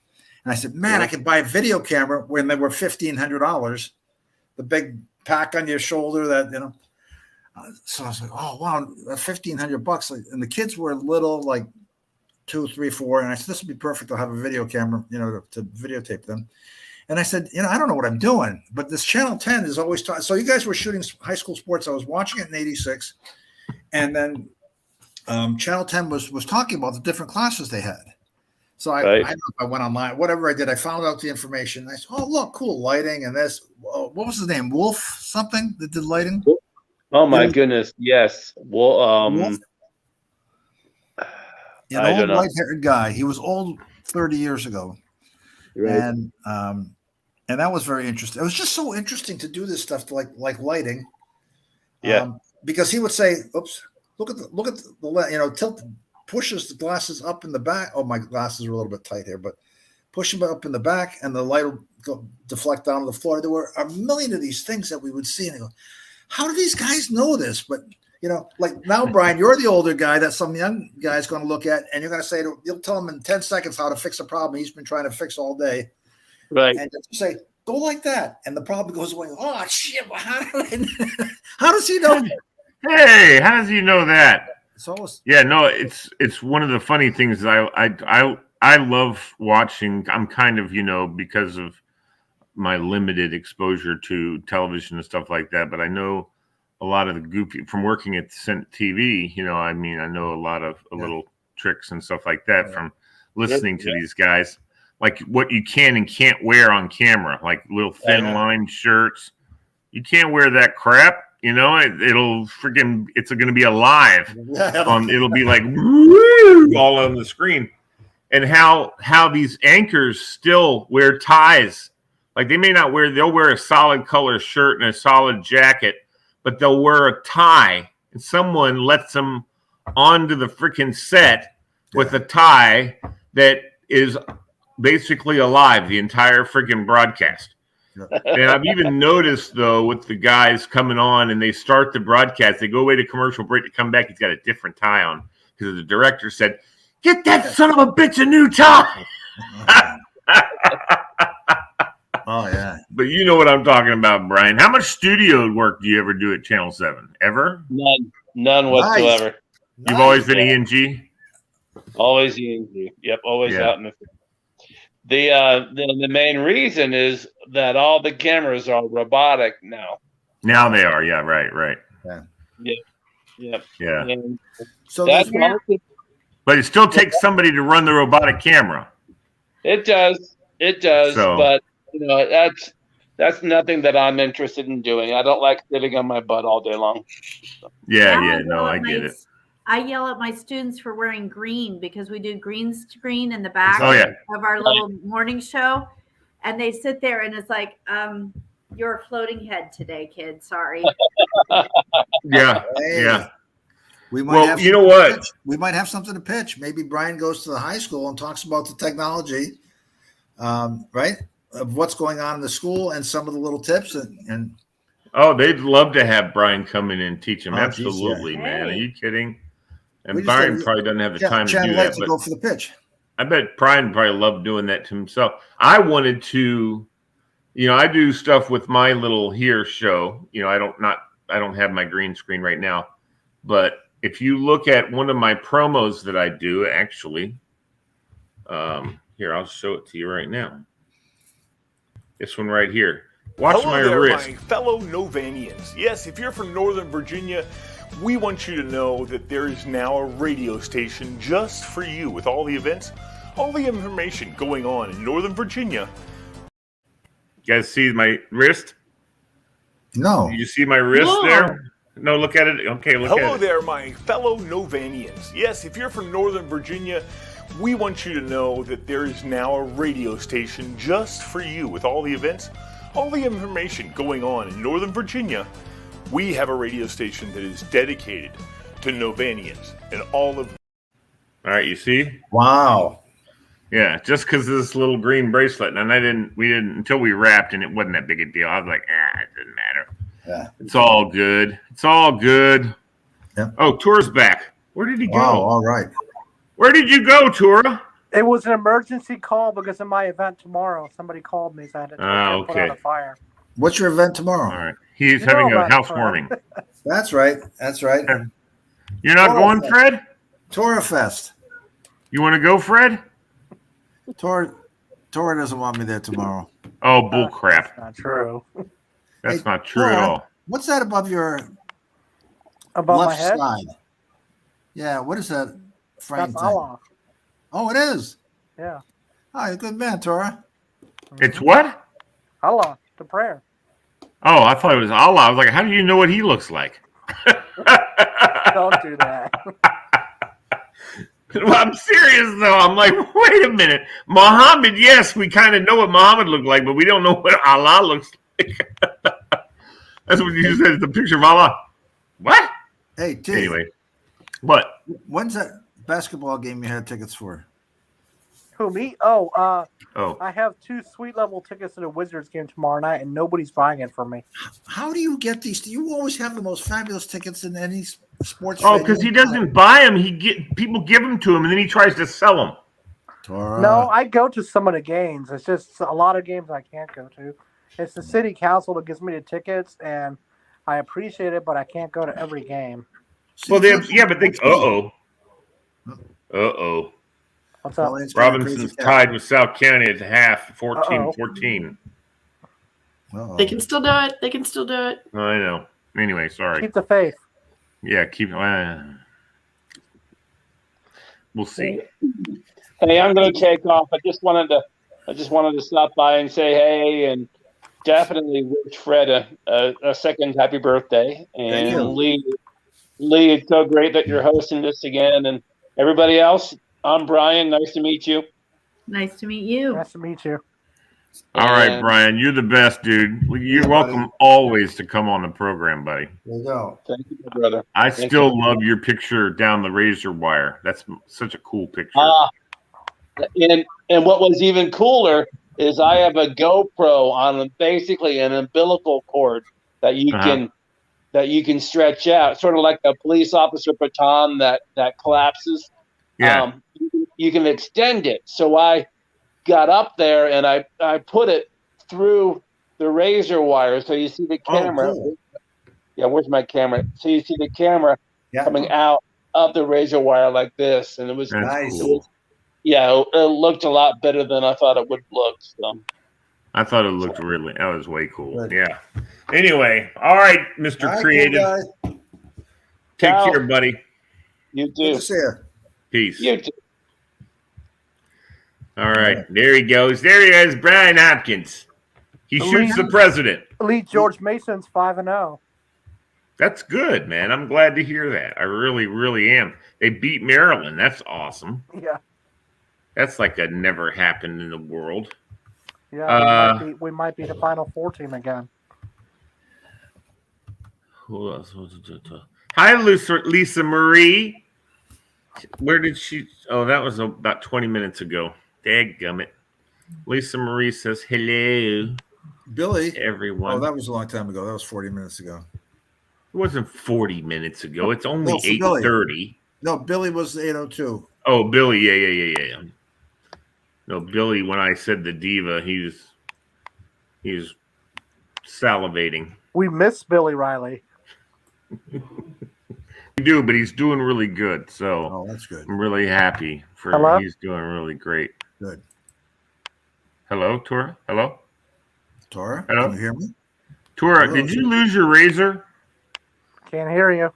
Speaker 7: And I said, man, I could buy a video camera when they were $1,500, the big pack on your shoulder that, So I was like, oh, wow, $1,500. And the kids were little, like, 2, 3, 4, and I said this would be perfect. I'll have a video camera, to videotape them. And I said, I don't know what I'm doing, but this Channel 10 is always talking. So you guys were shooting high school sports. I was watching it in '86, and then Channel 10 was talking about the different classes they had. So I went online, whatever I did, I found out the information. I said, oh, look, cool lighting and this. What was his name? Wolf something that did lighting?
Speaker 6: Oh my goodness, yes. Well,
Speaker 7: Wolf? An old white-haired guy. He was old 30 years ago. Right. And that was very interesting. It was just so interesting to do this stuff like lighting.
Speaker 6: Yeah.
Speaker 7: Because he would say, oops, look at the tilt, pushes the glasses up in the back. Oh, my glasses are a little bit tight here, but push them up in the back and the light will go deflect down to the floor. There were a million of these things that we would see and I go, how do these guys know this? But like now, Brian, you're the older guy that some young guy's going to look at, and you're going to say, you'll tell him in 10 seconds how to fix a problem he's been trying to fix all day.
Speaker 6: Right.
Speaker 7: And just say, go like that. And the problem goes away. Oh, shit. How does he know?
Speaker 2: Hey, how does he know that?
Speaker 7: Yeah,
Speaker 2: no, it's one of the funny things that I love watching. I'm kind of, because of my limited exposure to television and stuff like that, but I know a lot of the goofy from working at TV, I know a lot of little tricks and stuff like that from listening to these guys, like what you can and can't wear on camera, like little thin line shirts. You can't wear that crap, it'll freaking, it's going to be alive it'll be like woo, all on the screen. And how these anchors still wear ties. Like they'll wear a solid color shirt and a solid jacket, but they'll wear a tie, and someone lets them onto the freaking set with a tie that is basically alive the entire freaking broadcast. And I've even noticed, though, with the guys coming on and they start the broadcast, they go away to commercial break to come back, he's got a different tie on because the director said, get that son of a bitch a new tie.
Speaker 7: Oh, yeah.
Speaker 2: But you know what I'm talking about, Brian. How much studio work do you ever do at Channel 7? Ever?
Speaker 6: None whatsoever.
Speaker 2: Nice. You've always been E&G?
Speaker 6: Always E&G. Yep, always out in the main reason is that all the cameras are robotic now.
Speaker 2: Now they are, yeah, right.
Speaker 6: Yeah.
Speaker 2: And
Speaker 7: so
Speaker 2: but it still takes somebody to run the robotic camera.
Speaker 6: It does, but that's nothing that I'm interested in doing. I don't like sitting on my butt all day long.
Speaker 2: I get it.
Speaker 8: I yell at my students for wearing green because we do green screen in the back of our little morning show. And they sit there and it's like, you're a floating head today, kid. Sorry.
Speaker 2: Yeah.
Speaker 7: We might we might have something to pitch. Maybe Brian goes to the high school and talks about the technology, right, of what's going on in the school and some of the little tips. And
Speaker 2: oh, they'd love to have Brian come in and teach them. Absolutely, man. Are you kidding? And Brian probably doesn't have the time to do that.
Speaker 7: But go for the pitch.
Speaker 2: I bet Brian probably loved doing that to himself. I wanted to, I do stuff with my little here show. I don't have my green screen right now, but if you look at one of my promos that I do, actually, here, I'll show it to you right now. This one right here. Watch my wrist.
Speaker 9: My fellow Novanians. Yes, if you're from Northern Virginia, we want you to know that there is now a radio station just for you with all the events, all the information going on in Northern Virginia.
Speaker 2: You guys see my wrist?
Speaker 7: No.
Speaker 2: You see my wrist there? No, look at it. Okay, look at it.
Speaker 9: Hello there, my fellow Novanians. Yes, if you're from Northern Virginia, we want you to know that there is now a radio station just for you with all the events, all the information going on in Northern Virginia. We have a radio station that is dedicated to Novanians and all of.
Speaker 2: All right, you see?
Speaker 7: Wow.
Speaker 2: Yeah, just because of this little green bracelet, and we didn't until we wrapped, and it wasn't that big a deal. I was like, it doesn't matter.
Speaker 7: Yeah,
Speaker 2: it's all good. It's all good. Yeah. Oh, Tour's back. Where did he go?
Speaker 7: All right.
Speaker 2: Where did you go, Tura?
Speaker 10: It was an emergency call because of my event tomorrow. Somebody called me, so I had to put out a fire.
Speaker 7: What's your event tomorrow?
Speaker 2: All right. He's having a housewarming.
Speaker 7: That's right.
Speaker 2: You're not going, Fred?
Speaker 7: Tora Fest.
Speaker 2: You want to go, Fred?
Speaker 7: Tora doesn't want me there tomorrow.
Speaker 2: Oh, bull crap.
Speaker 10: That's not true.
Speaker 2: That's not true at all.
Speaker 7: What's that above your
Speaker 10: Above
Speaker 7: left
Speaker 10: my head?
Speaker 7: side? Yeah, what is that frame
Speaker 10: That's
Speaker 7: thing?
Speaker 10: Allah.
Speaker 7: Oh, it is.
Speaker 10: Yeah.
Speaker 7: Oh, you're a good man, Tora.
Speaker 2: It's what?
Speaker 10: Allah, the prayer.
Speaker 2: Oh, I thought it was Allah. I was like, how do you know what he looks like?
Speaker 10: Don't do that.
Speaker 2: Well, I'm serious, though. I'm like, wait a minute. Muhammad, yes, we kind of know what Muhammad looked like, but we don't know what Allah looks like. That's what you said. It's a picture of Allah. What?
Speaker 7: Hey, T.
Speaker 2: Anyway. What?
Speaker 7: When's that basketball game you had tickets for?
Speaker 10: Who, me? Oh,
Speaker 2: Oh.
Speaker 10: I have 2 suite level tickets to the Wizards game tomorrow night, and nobody's buying it for me.
Speaker 7: How do you get these? Do you always have the most fabulous tickets in any sports?
Speaker 2: Oh, because he doesn't buy them. People give them to him, and then he tries to sell them.
Speaker 7: Tora.
Speaker 10: No, I go to some of the games. It's just a lot of games I can't go to. It's the city council that gives me the tickets, and I appreciate it, but I can't go to every game.
Speaker 2: Well, but they. Uh-oh.
Speaker 10: What's up?
Speaker 2: Robinson's tied with South County at half, 14-14.
Speaker 4: They can still do it. They can still do it.
Speaker 2: I know. Anyway, sorry.
Speaker 10: Keep the faith.
Speaker 2: Yeah, we'll see.
Speaker 6: Hey, I'm going to take off. I just wanted to stop by and say hey, and definitely wish Fred a second happy birthday. And Lee, it's so great that you're hosting this again. And everybody else, I'm Brian. Nice to meet you.
Speaker 8: Nice to meet you.
Speaker 10: Nice to meet you.
Speaker 2: All right, Brian, you're the best, dude. You're welcome always to come on the program, buddy.
Speaker 7: There you go.
Speaker 6: Thank you, brother.
Speaker 2: I still love your picture down the razor wire. That's such a cool picture.
Speaker 6: And what was even cooler is I have a GoPro on basically an umbilical cord that you can stretch out, sort of like a police officer baton that collapses.
Speaker 2: Yeah.
Speaker 6: You can extend it. So I got up there and I put it through the razor wire, so you see the camera.
Speaker 7: Oh, cool.
Speaker 6: Yeah, where's my camera? So you see the camera coming out of the razor wire like this, and it was
Speaker 7: nice.
Speaker 6: It looked a lot better than I thought it would look. So
Speaker 2: I thought it looked that was way cool. Good. Yeah. Anyway, all right, Mr. Creative. Take care, buddy.
Speaker 6: You too.
Speaker 7: Good to see you.
Speaker 2: Peace.
Speaker 6: You too.
Speaker 2: All right, there he goes. There he is, Brian Hopkins. He shoots the president.
Speaker 10: Elite George Mason's 5-0.
Speaker 2: That's good, man. I'm glad to hear that. I really, really am. They beat Maryland. That's awesome.
Speaker 10: Yeah.
Speaker 2: That's like a never happened in the world.
Speaker 10: Yeah, we might be the Final Four team again.
Speaker 2: Who else? Hi, Lisa Marie. Where did she? Oh, that was about 20 minutes ago. Dadgummit. Lisa Marie says hello.
Speaker 7: Billy.
Speaker 2: Everyone.
Speaker 7: Oh, that was a long time ago. That was 40 minutes ago.
Speaker 2: It wasn't 40 minutes ago. It's only
Speaker 7: 8:30. No, Billy was 8:02.
Speaker 2: Oh, Billy. Yeah. No, Billy, when I said the diva, he was salivating.
Speaker 10: We miss Billy Riley.
Speaker 2: We do, but he's doing really good. So
Speaker 7: that's good.
Speaker 2: I'm really happy for him. He's doing really great.
Speaker 7: Good.
Speaker 2: Hello, Tora? Hello?
Speaker 7: Tora?
Speaker 2: Hello?
Speaker 7: Can you hear me?
Speaker 2: Tora,
Speaker 7: Hello?
Speaker 2: did you lose your razor?
Speaker 10: Can't hear you.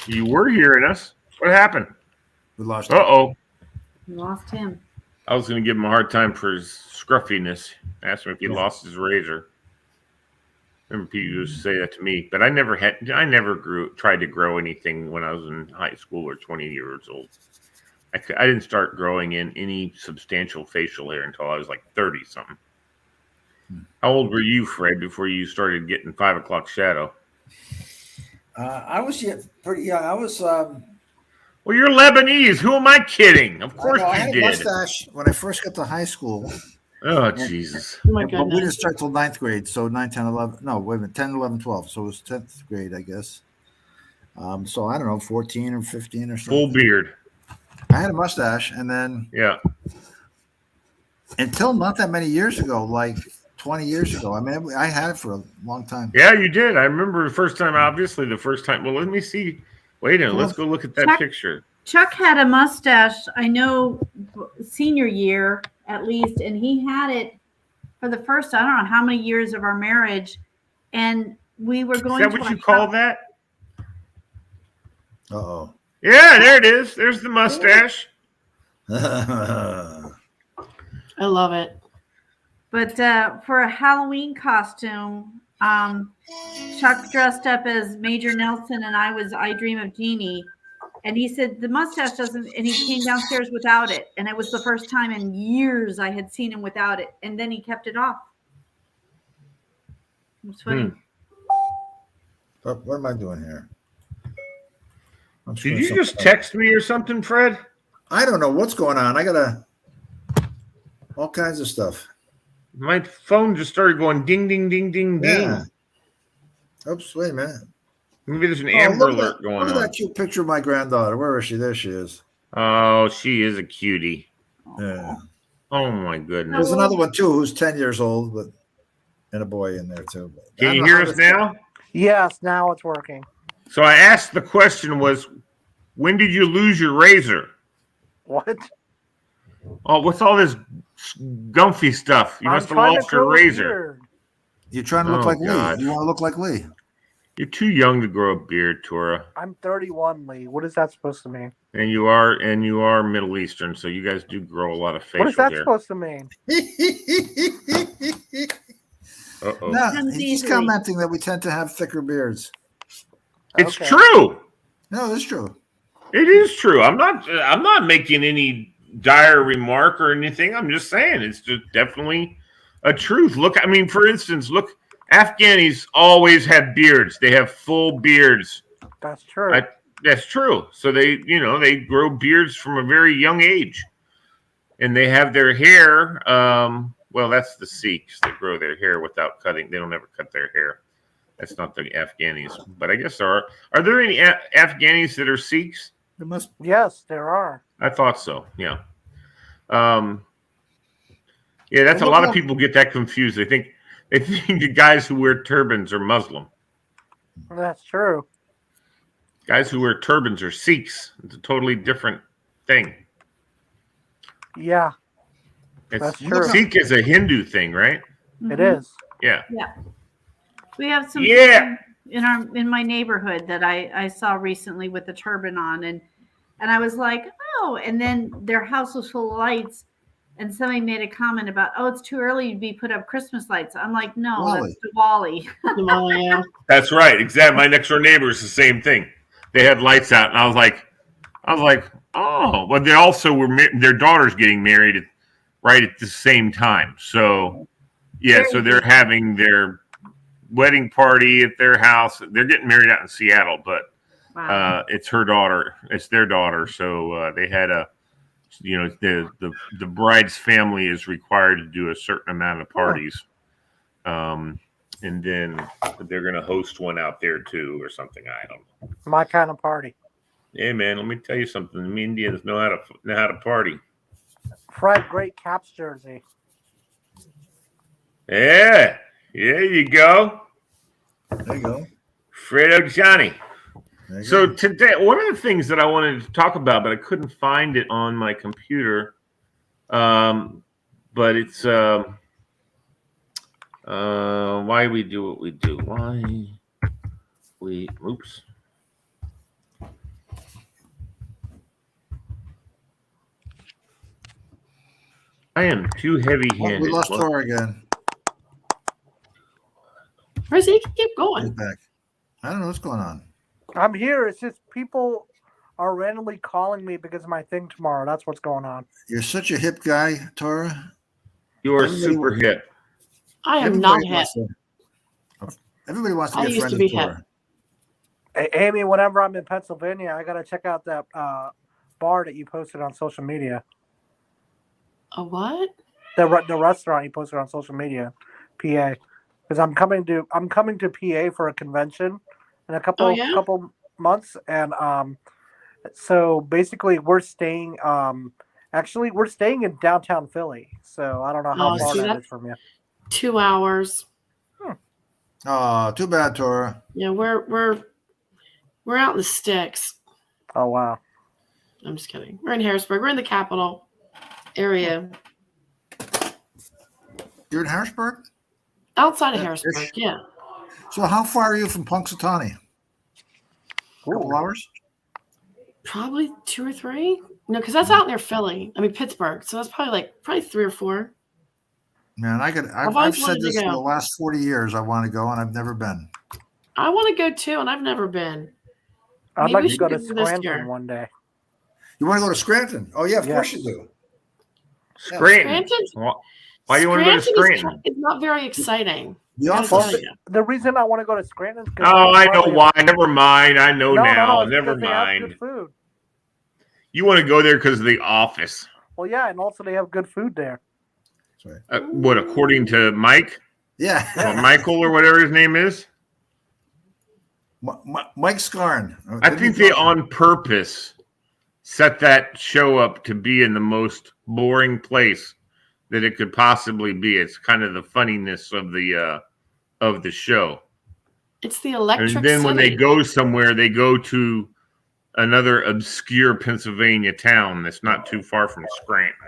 Speaker 2: You were hearing us. What happened?
Speaker 7: We lost him.
Speaker 2: Uh-oh.
Speaker 8: We lost him.
Speaker 2: I was going to give him a hard time for his scruffiness. Ask him if he lost his razor. Remember, people used to say that to me, but I never tried to grow anything when I was in high school or 20 years old. I didn't start growing in any substantial facial hair until I was like 30-something. How old were you, Fred, before you started getting 5 o'clock shadow?
Speaker 7: I was pretty young. I was.
Speaker 2: Well, you're Lebanese. Who am I kidding? Of course
Speaker 7: I
Speaker 2: you
Speaker 7: had
Speaker 2: did.
Speaker 7: a mustache when I first got to high school.
Speaker 2: Oh, Jesus.
Speaker 4: Oh, my
Speaker 7: But we
Speaker 4: goodness.
Speaker 7: didn't start till 9th grade. So 9, 10, 11. No, wait a minute. 10, 11, 12. So it was 10th grade, I guess. So I don't know, 14 or 15 or something.
Speaker 2: Full beard.
Speaker 7: I had a mustache, and then until not that many years ago, like 20 years ago. I mean, I had it for a long time.
Speaker 2: Yeah, you did. I remember the first time, obviously, the first time. Well, let me see. Wait a minute. Let's go look at that picture.
Speaker 8: Chuck had a mustache, I know, senior year at least, and he had it for the first, I don't know how many years of our marriage. And we were going
Speaker 2: Is that what you call that?
Speaker 7: Uh-oh.
Speaker 2: Yeah, there it is. There's the mustache.
Speaker 4: I love it.
Speaker 8: But for a Halloween costume, Chuck dressed up as Major Nelson and I was I Dream of Jeannie. And he said the mustache doesn't, and he came downstairs without it. And it was the first time in years I had seen him without it. And then he kept it off. It's funny.
Speaker 7: What am I doing here?
Speaker 2: Did you just text me or something, Fred?
Speaker 7: I don't know what's going on. I got all kinds of stuff.
Speaker 2: My phone just started going ding, ding, ding, ding, ding.
Speaker 7: Yeah. Oops, wait a minute.
Speaker 2: Maybe there's an Amber Alert going on.
Speaker 7: Look at that cute picture of my granddaughter. Where is she? There she is.
Speaker 2: Oh, she is a cutie.
Speaker 7: Yeah.
Speaker 2: Oh, my goodness.
Speaker 7: There's another one, too, who's 10 years old, and a boy in there, too.
Speaker 2: Can you hear us now?
Speaker 10: Yes, now it's working.
Speaker 2: So I asked the question was, when did you lose your razor?
Speaker 10: What?
Speaker 2: Oh, what's all this gumpy stuff? You must have lost your razor.
Speaker 7: You're trying to look like Lee. You want to look like Lee.
Speaker 2: You're too young to grow a beard, Tora.
Speaker 10: I'm 31, Lee. What is that supposed to mean?
Speaker 2: And you are Middle Eastern, so you guys do grow a lot of facial hair.
Speaker 10: What is that supposed to mean?
Speaker 2: Uh-oh.
Speaker 7: No, he's commenting that we tend to have thicker beards.
Speaker 2: It's true.
Speaker 7: No, it's true.
Speaker 2: It is true. I'm not making any dire remark or anything. I'm just saying it's just definitely a truth. Look, I mean, for instance, look, Afghanis always have beards. They have full beards.
Speaker 10: That's true.
Speaker 2: That's true. So they grow beards from a very young age, and they have their hair. Well, that's the Sikhs that grow their hair without cutting. They don't ever cut their hair. That's not the Afghanis. But I guess are there any Afghanis that are Sikhs?
Speaker 7: There must.
Speaker 10: Yes, there are.
Speaker 2: I thought so. Yeah. Yeah, that's a lot of people get that confused. They think the guys who wear turbans are Muslim.
Speaker 10: That's true.
Speaker 2: Guys who wear turbans are Sikhs. It's a totally different thing.
Speaker 10: Yeah.
Speaker 2: That's true. Sikh is a Hindu thing, right?
Speaker 10: It is.
Speaker 2: Yeah.
Speaker 8: Yeah. We have some in my neighborhood that I saw recently with the turban on, and I was like, oh, and then their house was full of lights, and somebody made a comment about, oh, it's too early to be put up Christmas lights. I'm like, no, that's Diwali.
Speaker 4: Yeah.
Speaker 2: That's right. Exactly. My next door neighbor is the same thing. They had lights out, and I was like, oh, well, they also were their daughter's getting married right at the same time. So, yeah, so they're having their wedding party at their house. They're getting married out in Seattle, but it's her daughter. It's their daughter. So they had the bride's family is required to do a certain amount of parties. And then they're going to host one out there too or something. I don't know.
Speaker 10: My kind of party.
Speaker 2: Hey, man, let me tell you something. The Indians know how to party.
Speaker 10: Fred, great Caps jersey.
Speaker 2: Yeah. There you go.
Speaker 7: There you go.
Speaker 2: Fredo Johnny. So today, one of the things that I wanted to talk about, but I couldn't find it on my computer, but it's why we do what we do. Oops. I am too heavy-handed.
Speaker 7: We lost Tor again.
Speaker 4: Where's he? Keep going.
Speaker 7: He's back. I don't know what's going on.
Speaker 10: I'm here. It's just people are randomly calling me because of my thing tomorrow. That's what's going on.
Speaker 7: You're such a hip guy, Tora.
Speaker 2: You are super hip.
Speaker 4: I am not hip.
Speaker 7: Everybody wants to
Speaker 4: I
Speaker 7: get
Speaker 4: used
Speaker 7: friends
Speaker 4: to be
Speaker 7: with
Speaker 4: hip.
Speaker 7: Tora.
Speaker 10: Hey, Amy, whenever I'm in Pennsylvania, I got to check out that bar that you posted on social media.
Speaker 4: A what?
Speaker 10: The restaurant you posted on social media, PA. Because I'm coming to PA for a convention in a couple months, and so basically we're staying. Actually, we're staying in downtown Philly, so I don't know how far that is from you.
Speaker 4: 2 hours.
Speaker 7: Oh, too bad, Tora.
Speaker 4: Yeah, we're out in the sticks.
Speaker 10: Oh wow.
Speaker 4: I'm just kidding. We're in Harrisburg. We're in the capital area.
Speaker 7: You're in Harrisburg?
Speaker 4: Outside of Harrisburg, yeah.
Speaker 7: So how far are you from Punxsutawney? A couple hours?
Speaker 4: Probably 2 or 3. No, because that's out near Philly. I mean Pittsburgh. So that's probably 3 or 4.
Speaker 7: Man, I've said this for the last 40 years. I want to go, and I've never been.
Speaker 4: I want to go too, and I've never been.
Speaker 10: I'd like to go to Scranton one day.
Speaker 7: You want to go to Scranton? Oh yeah, of course you do.
Speaker 2: Scranton. Why do you want to go to Scranton?
Speaker 4: It's not very exciting.
Speaker 10: The reason I want to go to Scranton is because
Speaker 2: I know why. Never mind. I know now.
Speaker 10: No,
Speaker 2: never
Speaker 10: they have
Speaker 2: mind.
Speaker 10: good food.
Speaker 2: You want to go there because of the office.
Speaker 10: Well, yeah, and also they have good food there.
Speaker 2: What, according to Mike?
Speaker 7: Yeah.
Speaker 2: Or Michael or whatever his name is?
Speaker 7: Mike Scarn.
Speaker 2: I think they on purpose set that show up to be in the most boring place that it could possibly be. It's kind of the funniness of the show.
Speaker 4: It's the electric.
Speaker 2: And then when they go somewhere, they go to another obscure Pennsylvania town that's not too far from Scranton.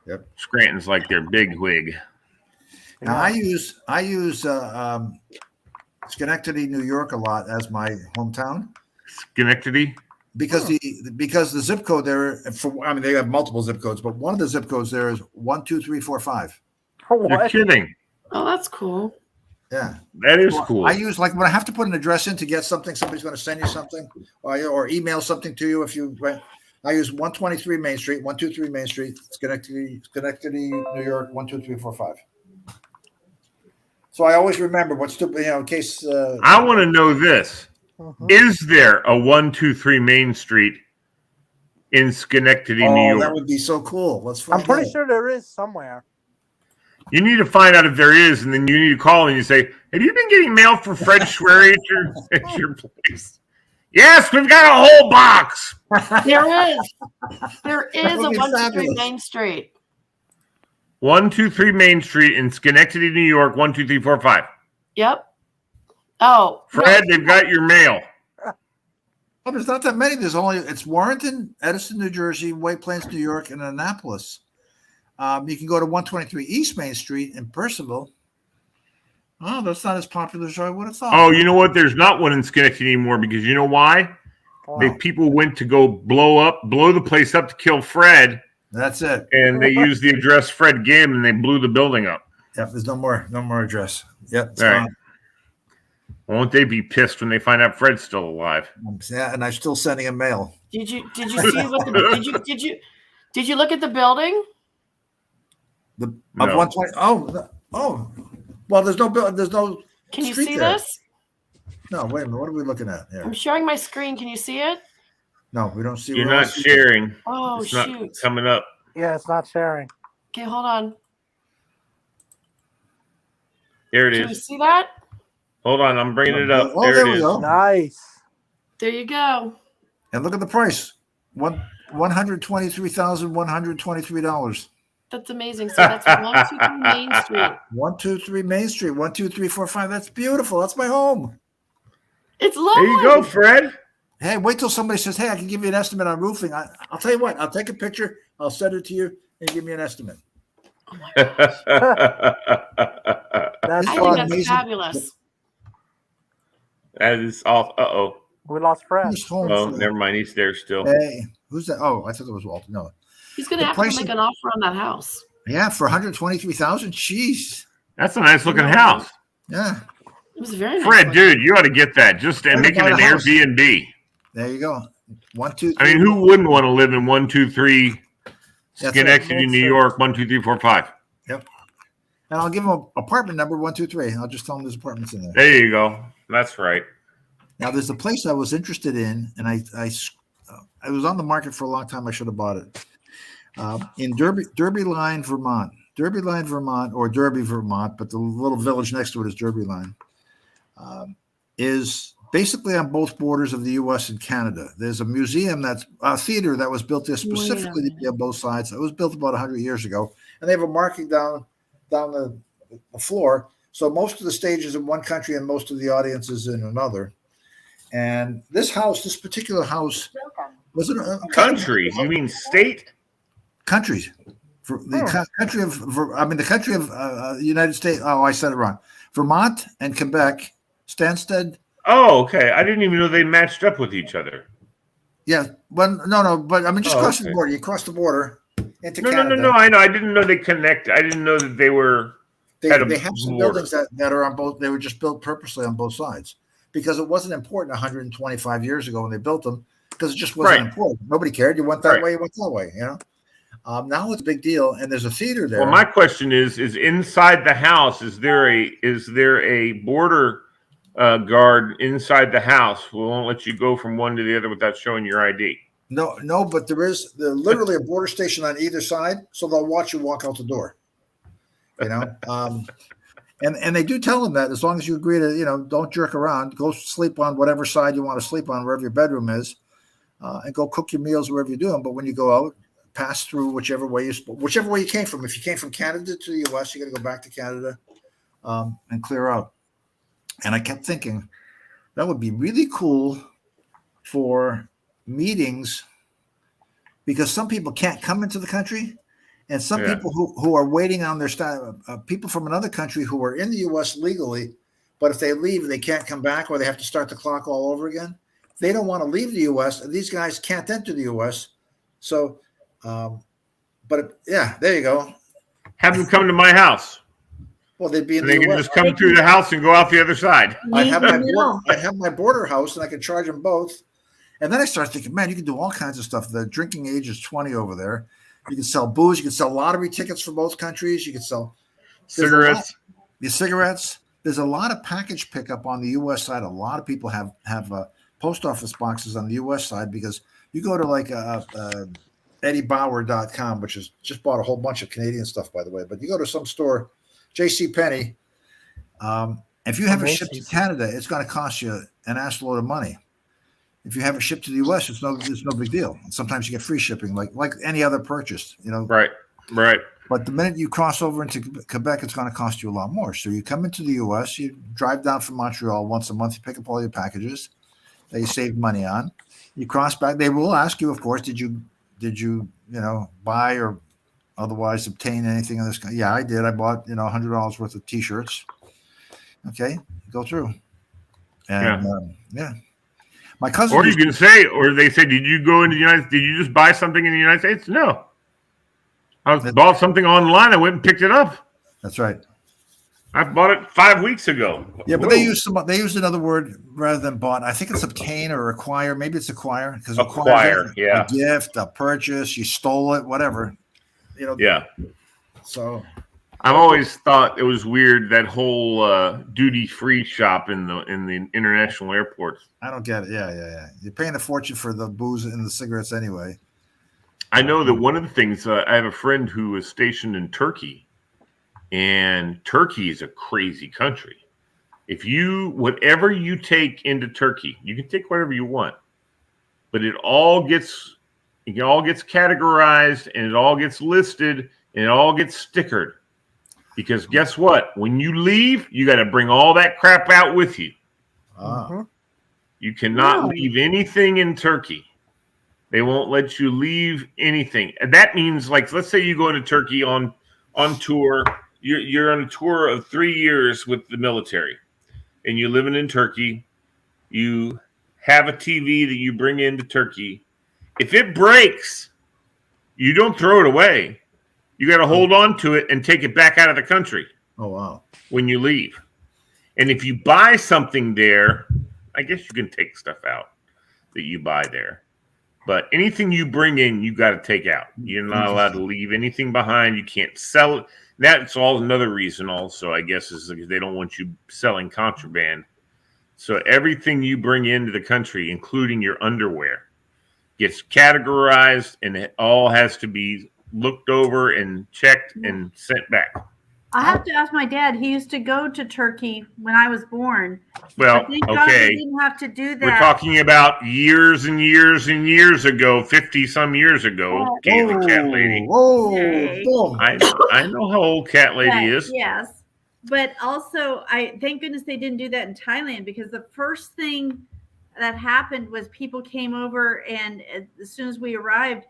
Speaker 7: Yep.
Speaker 2: Scranton's like their bigwig.
Speaker 7: Now I use Schenectady, New York a lot as my hometown.
Speaker 2: Schenectady?
Speaker 7: Because the zip code there, they have multiple zip codes, but one of the zip codes there is 12345.
Speaker 2: You're kidding.
Speaker 4: Oh, that's cool.
Speaker 7: Yeah,
Speaker 2: that is cool.
Speaker 7: I use when I have to put an address in to get something. Somebody's going to send you something, or email something to you. I use 123 Main Street, 123 Main Street, Schenectady, New York, 12345. So I always remember what's in case.
Speaker 2: I want to know this. Is there a 123 Main Street in Schenectady, New York?
Speaker 7: That would be so cool. Let's find out.
Speaker 10: I'm pretty sure there is somewhere.
Speaker 2: You need to find out if there is, and then you need to call and you say, have you been getting mail for Fred Schwery at your place? Yes, we've got a whole box.
Speaker 4: There is. There is a 123 Main Street.
Speaker 2: 123 Main Street in Schenectady, New York, 12345.
Speaker 4: Yep. Oh.
Speaker 2: Fred, they've got your mail.
Speaker 7: Oh, there's not that many. It's Warrenton, Edison, New Jersey, White Plains, New York, and Annapolis. You can go to 123 East Main Street in Percival. Oh, that's not as popular as I would have thought.
Speaker 2: Oh, you know what? There's not one in Schenectady anymore because you know why?
Speaker 7: Wow.
Speaker 2: People went to go blow the place up to kill Fred.
Speaker 7: That's it.
Speaker 2: And they used the address Fred gave them, and they blew the building up.
Speaker 7: Yep, there's no more address. Yep.
Speaker 2: All right. Won't they be pissed when they find out Fred's still alive?
Speaker 7: Yeah, and I'm still sending him mail.
Speaker 4: Did you see what did you look at the building?
Speaker 7: Of 120. Oh. Well, there's no.
Speaker 4: Can you
Speaker 7: street
Speaker 4: see
Speaker 7: there.
Speaker 4: this?
Speaker 7: No, wait a minute. What are we looking at here?
Speaker 4: I'm sharing my screen. Can you see it?
Speaker 7: No, we don't see.
Speaker 2: You're not sharing.
Speaker 4: Oh,
Speaker 2: it's
Speaker 4: shoot.
Speaker 2: not coming up.
Speaker 10: Yeah, it's not sharing.
Speaker 4: Okay, hold on.
Speaker 2: There it is.
Speaker 4: Can you see that?
Speaker 2: Hold on, I'm bringing it up.
Speaker 7: Oh,
Speaker 2: there it
Speaker 7: we
Speaker 2: is.
Speaker 7: go.
Speaker 10: Nice.
Speaker 4: There you go.
Speaker 7: And look at the price. $123,123.
Speaker 4: That's amazing. So that's 123 Main Street.
Speaker 7: 123 Main Street, 12345. That's beautiful. That's my home.
Speaker 4: It's lovely.
Speaker 2: There you go, Fred.
Speaker 7: Hey, wait till somebody says, hey, I can give you an estimate on roofing. I'll tell you what, I'll take a picture, I'll send it to you, and give me an estimate.
Speaker 4: Oh my gosh.
Speaker 10: That's
Speaker 4: I
Speaker 10: fun.
Speaker 4: think that's fabulous.
Speaker 2: That is off. Uh-oh.
Speaker 10: We lost Fred.
Speaker 2: Oh, never mind. He's there still.
Speaker 7: Hey, who's that? Oh, I thought it was Walter. No.
Speaker 4: He's going to have to make an offer on that house.
Speaker 7: Yeah, for $123,000. Jeez.
Speaker 2: That's a nice looking house.
Speaker 7: Yeah.
Speaker 4: It was very nice.
Speaker 2: Fred, dude, you ought to get that. Just and make it an Airbnb.
Speaker 7: There you go. 1, 2, 3.
Speaker 2: I mean, who wouldn't want to live in 123 Schenectady, New York, 12345?
Speaker 7: Yep. And I'll give him apartment number 123. I'll just tell him there's apartments in there.
Speaker 2: There you go. That's right.
Speaker 7: Now, there's a place I was interested in, and I was on the market for a long time. I should have bought it. In Derby Line, Vermont. Derby Line, Vermont, or Derby, Vermont, but the little village next to it is Derby Line, is basically on both borders of the U.S. and Canada. There's a museum that's a theater that was built there specifically to be on both sides. It was built about 100 years ago, and they have a marking down the floor. So most of the stage is in one country and most of the audience is in another. And this particular house, was it a
Speaker 2: country? You mean state?
Speaker 7: Countries. For the country of, the country of United States. Oh, I said it wrong. Vermont and Quebec, Stansted.
Speaker 2: Oh, okay. I didn't even know they matched up with each other.
Speaker 7: Yeah. Well, no, but I mean, just cross the border. You cross the border into Canada.
Speaker 2: No. I know. I didn't know they connect. I didn't know that they were.
Speaker 7: They have some buildings that are on both. They were just built purposely on both sides because it wasn't important 125 years ago when they built them because it just wasn't important. Nobody cared. You went that way. You went that way. You know. Now it's a big deal, and there's a theater there.
Speaker 2: Well, my question is inside the house, is there a border guard inside the house who won't let you go from one to the other without showing your ID?
Speaker 7: No, but there's literally a border station on either side, so they'll watch you walk out the door. You know, and they do tell them that as long as you agree to, don't jerk around, go sleep on whatever side you want to sleep on, wherever your bedroom is, and go cook your meals wherever you're doing. But when you go out, pass through whichever way you came from. If you came from Canada to the U.S., you got to go back to Canada and clear out. And I kept thinking that would be really cool for meetings because some people can't come into the country, and some people who are waiting on their people from another country who are in the U.S. legally, but if they leave, they can't come back, or they have to start the clock all over again. They don't want to leave the U.S. and these guys can't enter the U.S. So. There you go.
Speaker 2: Have them come to my house.
Speaker 7: Well, they'd be in
Speaker 2: they can just come through the house and go out the other side.
Speaker 7: I have my border house, and I can charge them both. And then I started thinking, man, you can do all kinds of stuff. The drinking age is 20 over there. You can sell booze. You can sell lottery tickets for both countries. You can sell
Speaker 2: cigarettes.
Speaker 7: Cigarettes. There's a lot of package pickup on the U.S. side. A lot of people have post office boxes on the U.S. side because you go to like EddieBauer.com, which has just bought a whole bunch of Canadian stuff, by the way. But you go to some store, JCPenney, if you have it shipped to Canada, it's going to cost you an ass load of money. If you have it shipped to the U.S., it's no big deal. Sometimes you get free shipping, like any other purchase.
Speaker 2: Right.
Speaker 7: But the minute you cross over into Quebec, it's going to cost you a lot more. So you come into the U.S., you drive down from Montreal once a month, you pick up all your packages that you save money on. You cross back. They will ask you, of course, did you buy or otherwise obtain anything in this? Yeah, I did. I bought, $100 worth of T-shirts. Okay, go through. And my cousin.
Speaker 2: Or you can say, or they say, did you go into the United States? Did you just buy something in the United States? No. I bought something online. I went and picked it up.
Speaker 7: That's right.
Speaker 2: I bought it 5 weeks ago.
Speaker 7: Yeah, but they used another word rather than bought. I think it's obtain or acquire. Maybe it's acquire because
Speaker 2: acquire,
Speaker 7: a gift, a purchase, you stole it, whatever.
Speaker 2: Yeah.
Speaker 7: So
Speaker 2: I've always thought it was weird that whole duty-free shop in the international airports.
Speaker 7: I don't get it. Yeah. You're paying a fortune for the booze and the cigarettes anyway.
Speaker 2: I know that one of the things. I have a friend who is stationed in Turkey. And Turkey is a crazy country. Whatever you take into Turkey, you can take whatever you want, but it all gets categorized and it all gets listed and it all gets stickered. Because guess what? When you leave, you got to bring all that crap out with you. You cannot leave anything in Turkey. They won't let you leave anything. And that means, like, let's say you go into Turkey on tour. You're on a tour of 3 years with the military, and you're living in Turkey. You have a TV that you bring into Turkey. If it breaks, you don't throw it away. You got to hold on to it and take it back out of the country.
Speaker 7: Oh, wow.
Speaker 2: When you leave. And if you buy something there, I guess you can take stuff out that you buy there. But anything you bring in, you got to take out. You're not allowed to leave anything behind. You can't sell it. That's all another reason also, I guess, is because they don't want you selling contraband. So everything you bring into the country, including your underwear, gets categorized and it all has to be looked over and checked and sent back.
Speaker 8: I have to ask my dad. He used to go to Turkey when I was born.
Speaker 2: Well, okay.
Speaker 8: He didn't have to do that.
Speaker 2: We're talking about years and years and years ago, 50-some years ago. Cat lady.
Speaker 7: Boom.
Speaker 2: I know how old Cat Lady is.
Speaker 8: Yes. But also, thank goodness they didn't do that in Thailand, because the first thing that happened was people came over, and as soon as we arrived,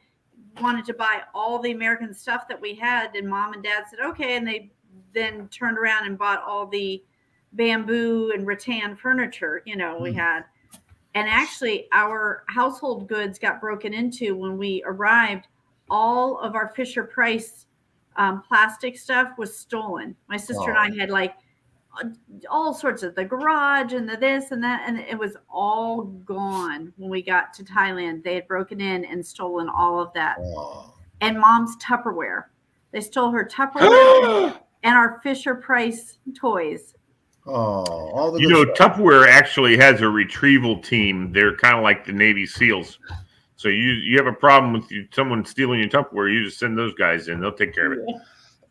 Speaker 8: wanted to buy all the American stuff that we had, and Mom and Dad said, okay. And they then turned around and bought all the bamboo and rattan furniture, we had. And actually, our household goods got broken into when we arrived. All of our Fisher Price plastic stuff was stolen. My sister and I had like all sorts of the garage and the this and that, and it was all gone when we got to Thailand. They had broken in and stolen all of that. And Mom's Tupperware. They stole her Tupperware and our Fisher Price toys.
Speaker 7: All the
Speaker 2: Tupperware actually has a retrieval team. They're kind of like the Navy SEALs. So you have a problem with someone stealing your Tupperware, you just send those guys in. They'll take care of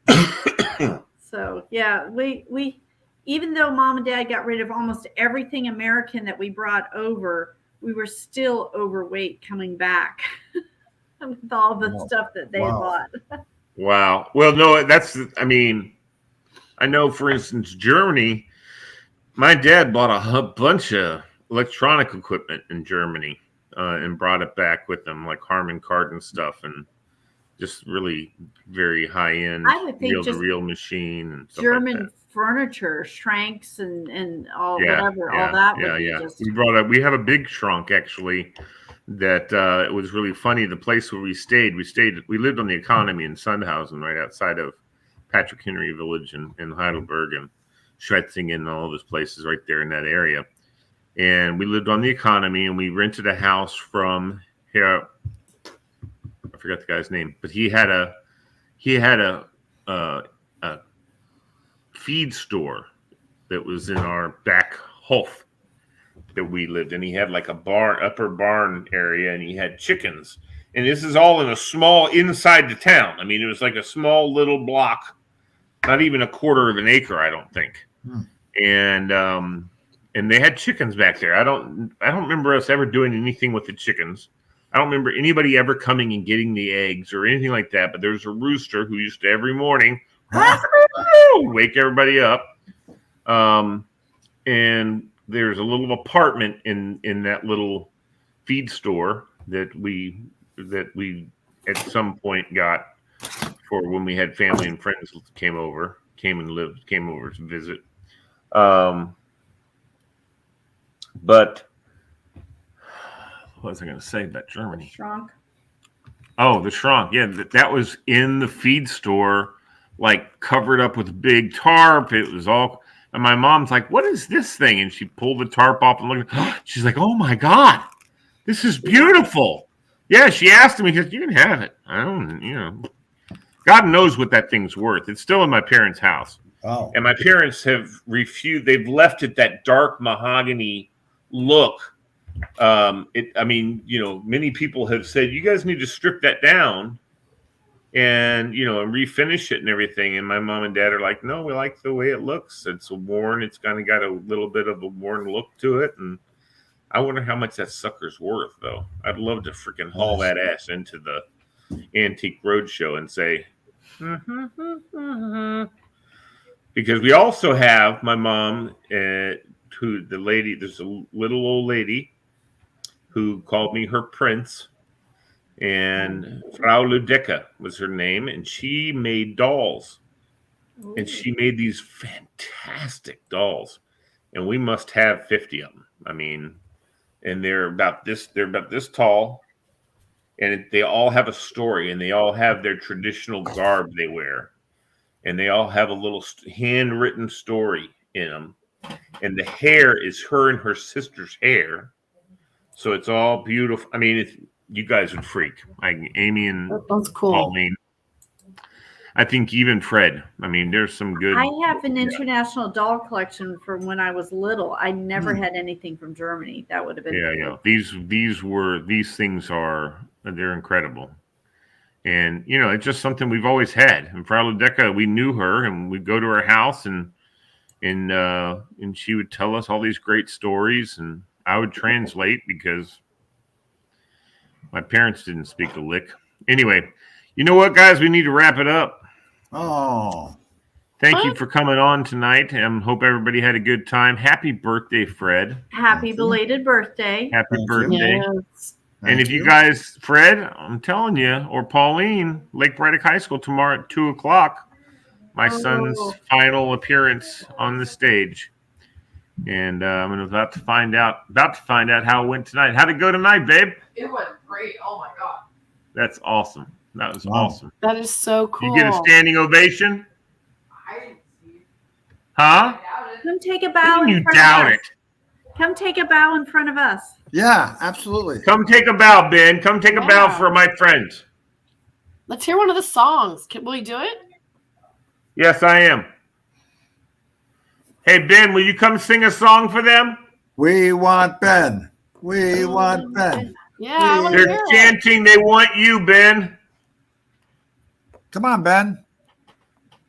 Speaker 2: it.
Speaker 8: So yeah, we even though Mom and Dad got rid of almost everything American that we brought over, we were still overweight coming back with all the stuff that they bought.
Speaker 2: Wow. Well, no, I know, for instance, Germany. My dad bought a bunch of electronic equipment in Germany and brought it back with him, like Harman Kardon stuff, and just really very high end, reel-to-reel machine and stuff
Speaker 8: German
Speaker 2: like that.
Speaker 8: Furniture, shranks, and all
Speaker 2: all that. We have a big shrunk actually. That it was really funny. The place where we lived on the Economy in Sundhausen, right outside of Patrick Henry Village in Heidelberg and Schwetzingen and all those places right there in that area. And we lived on the Economy, and we rented a house from here. I forgot the guy's name, but he had a feed store that was in our back hof that we lived in. He had like a upper barn area, and he had chickens. And this is all in a small inside the town. I mean, it was like a small little block, not even a quarter of an acre, I don't think. And they had chickens back there. I don't remember us ever doing anything with the chickens. I don't remember anybody ever coming and getting the eggs or anything like that. But there's a rooster who used to every morning wake everybody up. And there's a little apartment in that little feed store that we at some point got for when we had family and friends came over to visit. But what was I going to say about Germany?
Speaker 8: Shrunk.
Speaker 2: Oh, the shrunk. Yeah, that was in the feed store, like covered up with a big tarp. It was all. And my mom's like, "What is this thing?" And she pulled the tarp off and looked. She's like, "Oh my God, this is beautiful." Yeah, she asked me, "You can have it." I don't, God knows what that thing's worth. It's still in my parents' house.
Speaker 7: Oh.
Speaker 2: And my parents have refused. They've left it that dark mahogany look. Many people have said, you guys need to strip that down and refinish it and everything. And my mom and dad are like, no, we like the way it looks. It's worn. It's kind of got a little bit of a worn look to it. And I wonder how much that sucker's worth, though. I'd love to freaking haul that ass into the Antique Roadshow and say, because we also have my mom, there's a little old lady who called me her prince, and Frau Ludecka was her name, and she made dolls. Ooh. And she made these fantastic dolls, and we must have 50 of them. I mean, and they're about this tall, and they all have a story, and they all have their traditional garb they wear, and they all have a little handwritten story in them. And the hair is her and her sister's hair. So it's all beautiful. I mean, you guys would freak. Like Amy and
Speaker 4: that's cool.
Speaker 2: Pauline. I think even Fred. I mean, there's some good.
Speaker 8: I have an international doll collection from when I was little. I never had anything from Germany. That would have been
Speaker 2: cool. These things they're incredible. And it's just something we've always had. And Frau Ludecka, we knew her, and we'd go to her house and she would tell us all these great stories, and I would translate because my parents didn't speak a lick. Anyway, you know what, guys? We need to wrap it up.
Speaker 7: Oh.
Speaker 2: Thank you for coming on tonight. Hope everybody had a good time. Happy birthday, Fred.
Speaker 8: Happy belated birthday.
Speaker 2: Happy birthday.
Speaker 7: Yes.
Speaker 2: And if you guys, Fred, I'm telling you, or Pauline, Lake Braddock High School tomorrow at 2:00, my son's final appearance on the stage. And I'm about to find out how it went tonight. How'd it go tonight, babe?
Speaker 4: It went great. Oh my God.
Speaker 2: That's awesome. That was awesome.
Speaker 4: That is so cool.
Speaker 2: You get a standing ovation?
Speaker 4: I didn't see it.
Speaker 2: Huh?
Speaker 8: Come take a bow.
Speaker 2: You doubt it.
Speaker 8: Come take a bow in front of us.
Speaker 7: Yeah, absolutely.
Speaker 2: Come take a bow, Ben. Come take a bow for my friends.
Speaker 4: Let's hear one of the songs. Will you do it?
Speaker 2: Yes, I am. Hey, Ben, will you come sing a song for them?
Speaker 7: We want Ben. We want Ben.
Speaker 4: Yeah,
Speaker 2: they're chanting. They want you, Ben.
Speaker 7: Come on, Ben.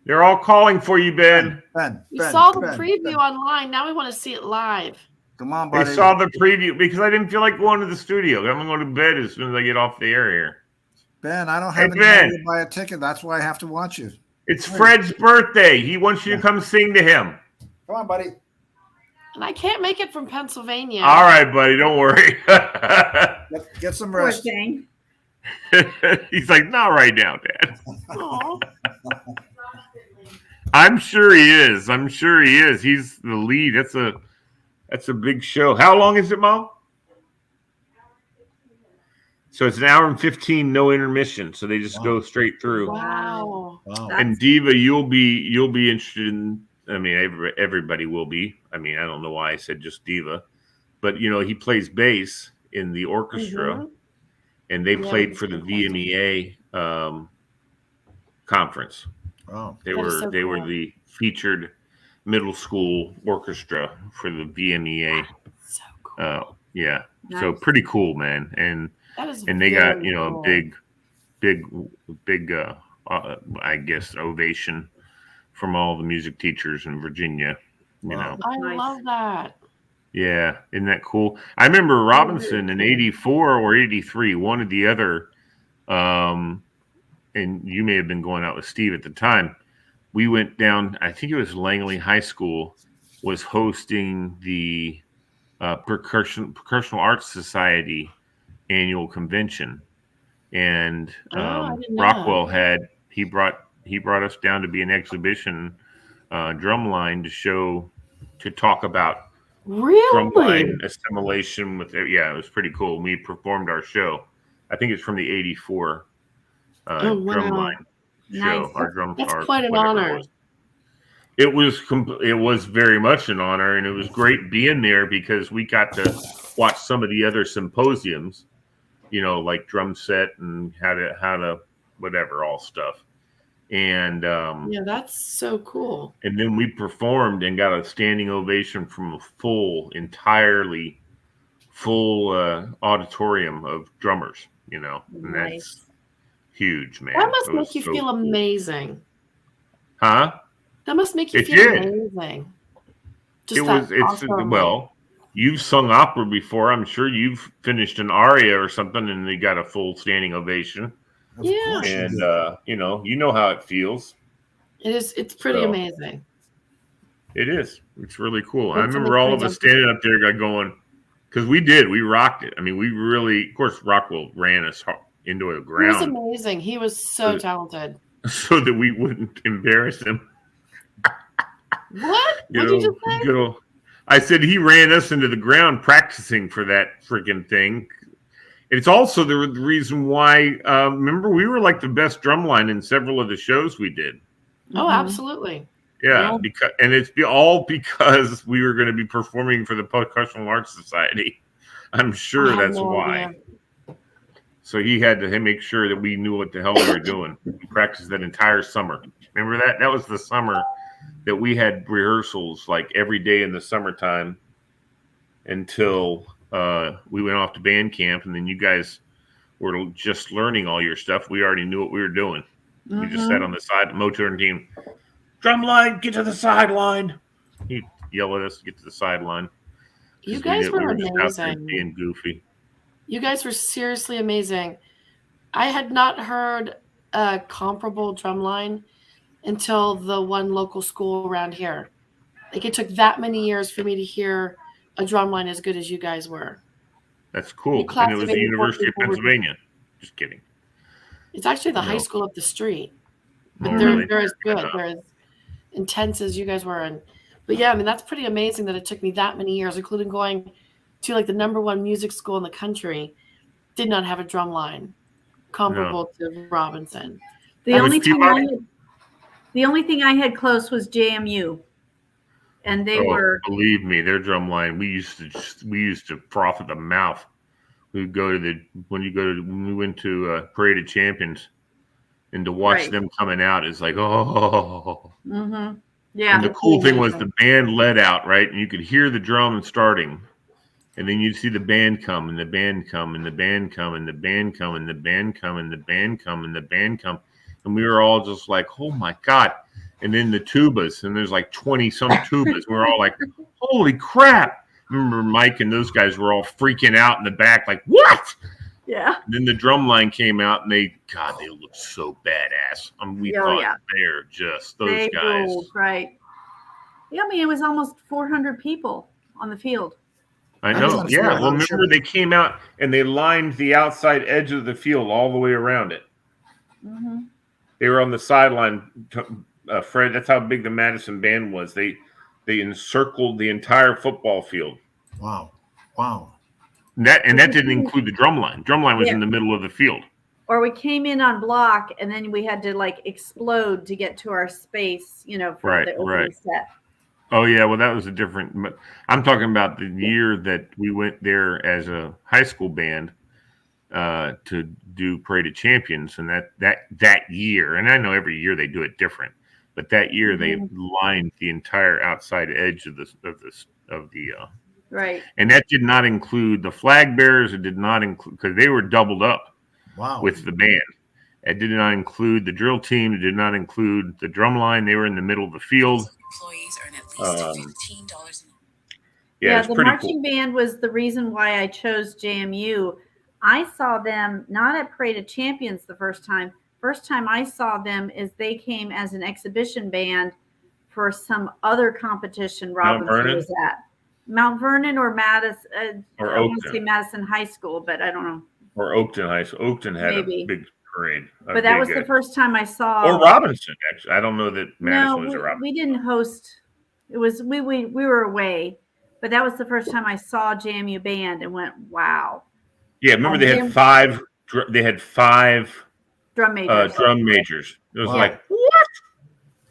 Speaker 2: They're all calling for you, Ben.
Speaker 4: We saw the preview online. Now we want to see it live.
Speaker 7: Come on, buddy.
Speaker 2: I saw the preview because I didn't feel like going to the studio. I'm going to go to bed as soon as I get off the air here.
Speaker 7: Ben, I don't have any money to buy a ticket. That's why I have to watch you.
Speaker 2: It's Fred's birthday. He wants you to come sing to him.
Speaker 7: Come on, buddy.
Speaker 4: And I can't make it from Pennsylvania.
Speaker 2: All right, buddy. Don't worry.
Speaker 7: Get some rest.
Speaker 2: He's like, not right now, Dad. I'm sure he is. He's the lead. That's a big show. How long is it, Mom? So it's an hour and 15, no intermission. So they just go straight through.
Speaker 4: Wow.
Speaker 2: And Diva, you'll be interested in. I mean, everybody will be. I mean, I don't know why I said just Diva, but he plays bass in the orchestra, and they played for the VMEA conference.
Speaker 7: Oh,
Speaker 2: they were the featured middle school orchestra for the VMEA.
Speaker 4: So cool.
Speaker 2: Yeah.
Speaker 8: Nice.
Speaker 2: So pretty cool, man. And they got
Speaker 4: cool.
Speaker 2: a big I guess ovation from all the music teachers in Virginia.
Speaker 4: I love that.
Speaker 2: Yeah, isn't that cool? I remember Robinson in '84 or '83, one or the other. And you may have been going out with Steve at the time. We went down. I think it was Langley High School was hosting the Percussional Arts Society annual convention, and Rockwell he brought us down to be an exhibition drumline to talk about drumline assimilation with it. Yeah, it was pretty cool. We performed our show. I think it's from the '84 drumline show.
Speaker 4: That's quite an honor.
Speaker 2: It was very much an honor, and it was great being there because we got to watch some of the other symposiums, like drum set and how to whatever all stuff. And
Speaker 4: that's so cool.
Speaker 2: And then we performed and got a standing ovation from a entirely full auditorium of drummers. And that's huge, man.
Speaker 4: That must make you feel amazing.
Speaker 2: Huh?
Speaker 4: That must make you feel amazing.
Speaker 2: Well, you've sung opera before. I'm sure you've finished an aria or something, and they got a full standing ovation.
Speaker 4: Yeah,
Speaker 2: and you know how it feels.
Speaker 4: It is. It's pretty amazing.
Speaker 2: It is. It's really cool. I remember all of us standing up there, going, because we rocked it. I mean, we really, of course, Rockwell ran us into the ground.
Speaker 4: He was amazing. He was so talented.
Speaker 2: So that we wouldn't embarrass him.
Speaker 4: What? What did you say?
Speaker 2: I said he ran us into the ground practicing for that freaking thing. It's also the reason why, remember, we were like the best drumline in several of the shows we did.
Speaker 4: Oh, absolutely.
Speaker 2: Yeah, it's all because we were going to be performing for the Percussional Arts Society. I'm sure that's why. Idea. So he had to make sure that we knew what the hell we were doing. We practiced that entire summer. Remember that? That was the summer that we had rehearsals like every day in the summertime until we went off to band camp, and then you guys were just learning all your stuff. We already knew what we were doing. We just sat on the side. Motown team, drumline, get to the sideline. He'd yell at us to get to the sideline.
Speaker 4: You guys were amazing.
Speaker 2: Being goofy.
Speaker 4: You guys were seriously amazing. I had not heard a comparable drumline until the one local school around here. Like, it took that many years for me to hear a drumline as good as you guys were.
Speaker 2: That's cool. And it was the University of Pennsylvania. Just kidding.
Speaker 4: It's actually the high school up the street. But
Speaker 2: really?
Speaker 4: they're as good. They're as intense as you guys were. But yeah, I mean, that's pretty amazing that it took me that many years, including going to like the #1 music school in the country, did not have a drum line comparable to Robinson.
Speaker 8: The only thing I had close was JMU. And they were,
Speaker 2: believe me, their drum line. We used to froth at the mouth. We'd go to when we went to Parade of Champions, and to watch them coming out is like, oh.
Speaker 8: Mm-hmm. Yeah.
Speaker 2: And the cool thing was the band let out, right, and you could hear the drum starting, and then you'd see the band come, and the band come, and the band come, and the band come, and the band come, and the band come, and the band come, and we were all just like, oh my God. And then the tubas, and there's like 20 some tubas. We're all like, holy crap. Remember Mike and those guys were all freaking out in the back, like, what?
Speaker 8: Yeah.
Speaker 2: And then the drum line came out, and they look so badass. We thought they're just those guys.
Speaker 8: Ruled, right. Yeah, I mean, it was almost 400 people on the field.
Speaker 2: I know. Yeah. Well, remember they came out and they lined the outside edge of the field all the way around it.
Speaker 8: Mm-hmm.
Speaker 2: They were on the sideline. Fred, that's how big the Madison band was. They encircled the entire football field.
Speaker 7: Wow.
Speaker 2: That didn't include the drum line. Drum line was in the middle of the field.
Speaker 8: Or we came in on block, and then we had to like explode to get to our space, for the opening set.
Speaker 2: Oh yeah, well that was a different. I'm talking about the year that we went there as a high school band to do Parade of Champions, and that year, and I know every year they do it different, but that year they lined the entire outside edge of the
Speaker 8: right.
Speaker 2: And that did not include the flag bearers. It did not include, because they were doubled up with the band. It did not include the drill team. It did not include the drum line. They were in the middle of the field.
Speaker 5: Employees earn at least $15.
Speaker 8: Yeah, the marching band was the reason why I chose JMU. I saw them not at Parade of Champions the first time. First time I saw them is they came as an exhibition band for some other competition Robinson was at. Mount Vernon or Madison.
Speaker 2: Or
Speaker 8: I want to say Madison High School, but I don't know.
Speaker 2: Or Oakton High School. Oakton had a big parade.
Speaker 8: But that was the first time I saw.
Speaker 2: Or Robinson, actually. I don't know that Madison was a Robinson.
Speaker 8: We didn't host. It was we were away, but that was the first time I saw JMU band and went, wow.
Speaker 2: Yeah, remember they had five. They had 5
Speaker 8: drum majors.
Speaker 2: It was like, what?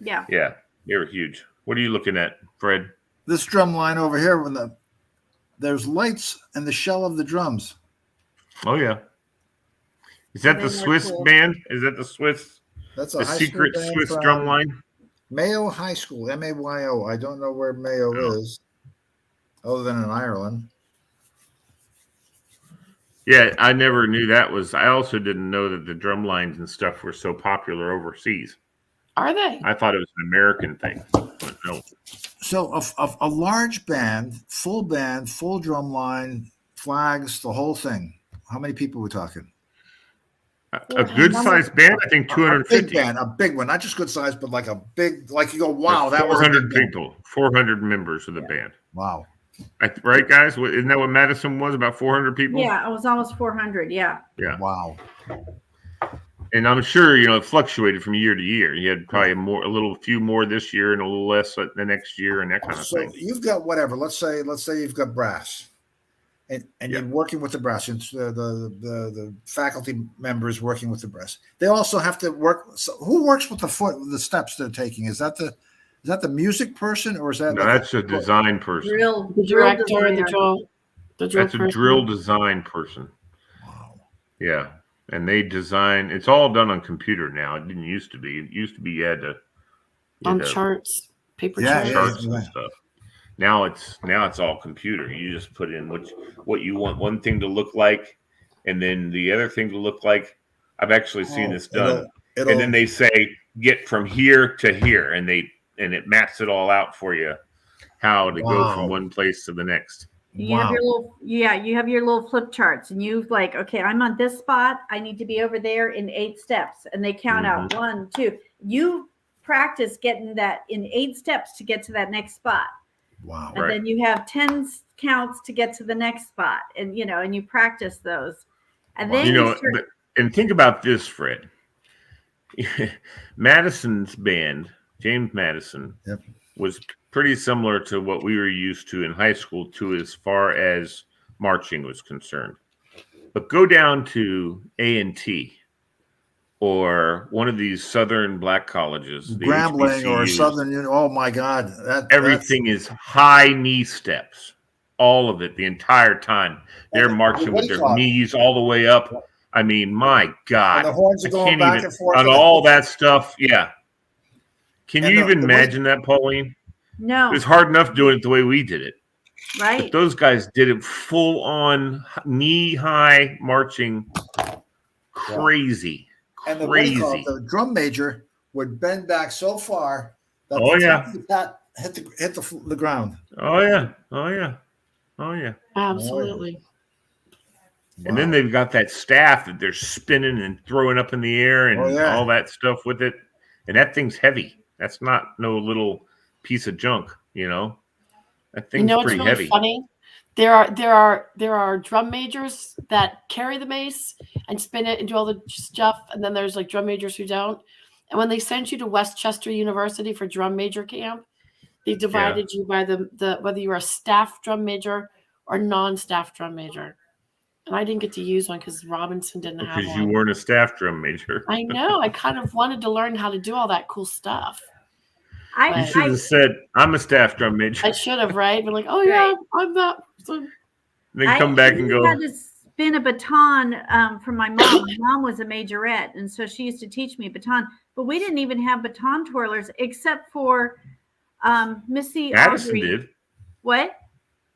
Speaker 8: Yeah.
Speaker 2: Yeah, they were huge. What are you looking at, Fred?
Speaker 7: This drum line over here, there's lights in the shell of the drums.
Speaker 2: Oh yeah. Is that the Swiss band? Is that the Swiss?
Speaker 7: That's a
Speaker 2: secret Swiss drum line.
Speaker 7: Mayo High School, Mayo. I don't know where Mayo is, other than in Ireland.
Speaker 2: Yeah, I never knew that was. I also didn't know that the drum lines and stuff were so popular overseas.
Speaker 4: Are they?
Speaker 2: I thought it was an American thing. But no.
Speaker 7: So a large band, full drum line, flags, the whole thing. How many people are we talking?
Speaker 2: A good sized band, I think 250.
Speaker 7: A big one, not just good size, but like a big, like you go, wow, that was
Speaker 2: 400 people, 400 members of the band.
Speaker 7: Wow.
Speaker 2: Right, guys? Isn't that what Madison was? About 400 people?
Speaker 8: Yeah, it was almost 400. Yeah.
Speaker 2: Yeah.
Speaker 7: Wow.
Speaker 2: And I'm sure, it fluctuated from year to year. You had probably a few more this year and a little less the next year and that kind of thing.
Speaker 7: So you've got whatever. Let's say you've got brass, and you're working with the brass. It's the faculty members working with the brass. They also have to work. So who works with the steps they're taking? Is that the music person, or is that?
Speaker 2: No, that's a design person.
Speaker 4: The director, the drill.
Speaker 2: That's a drill design person.
Speaker 7: Wow.
Speaker 2: Yeah. And they design. It's all done on computer now. It didn't used to be. It used to be you had to
Speaker 4: on charts, paper charts
Speaker 2: and stuff. Now it's all computer. You just put in what you want one thing to look like, and then the other thing to look like. I've actually seen this done, and then they say get from here to here, and it maps it all out for you how to go from one place to the next.
Speaker 8: You have your little flip charts, and you've like, okay, I'm on this spot. I need to be over there in 8 steps, and they count out 1, 2. You practice getting that in 8 steps to get to that next spot.
Speaker 7: Wow!
Speaker 8: And then you have 10 counts to get to the next spot, and and you practice those, and then
Speaker 2: and think about this, Fred. Madison's band, James Madison, was pretty similar to what we were used to in high school too, as far as marching was concerned. But go down to A&T or one of these Southern black colleges,
Speaker 7: Grambling or Southern. Oh my God!
Speaker 2: Everything is high knee steps, all of it, the entire time. They're marching with their knees all the way up. I mean, my God!
Speaker 7: And the horns are going back and forth
Speaker 2: on all that stuff. Yeah. Can you even imagine that, Pauline?
Speaker 8: No.
Speaker 2: It was hard enough doing it the way we did it.
Speaker 8: Right.
Speaker 2: But those guys did it full on knee high marching. Crazy.
Speaker 7: And
Speaker 2: Crazy.
Speaker 7: The drum major would bend back so far that hit the ground.
Speaker 2: Oh yeah.
Speaker 4: Absolutely.
Speaker 2: And then they've got that staff that they're spinning and throwing up in the air and all that stuff with it. And that thing's heavy. That's not no little piece of junk, That thing's pretty
Speaker 4: really
Speaker 2: heavy.
Speaker 4: Funny? There are drum majors that carry the mace and spin it and do all the stuff, and then there's like drum majors who don't. And when they sent you to Westchester University for drum major camp, they divided you by the whether you were a staff drum major or non-staff drum major. And I didn't get to use one because Robinson didn't have one.
Speaker 2: Because you weren't a staff drum major.
Speaker 4: I know. I kind of wanted to learn how to do all that cool stuff.
Speaker 2: You should have said, I'm a staff drum major.
Speaker 4: I should have, right? But like, oh yeah, I'm not.
Speaker 2: Then come back and go.
Speaker 8: I had to spin a baton from my mom. My mom was a majorette, and so she used to teach me baton. But we didn't even have baton twirlers except for Missy
Speaker 2: Madison
Speaker 8: Aubrey.
Speaker 2: did.
Speaker 8: What?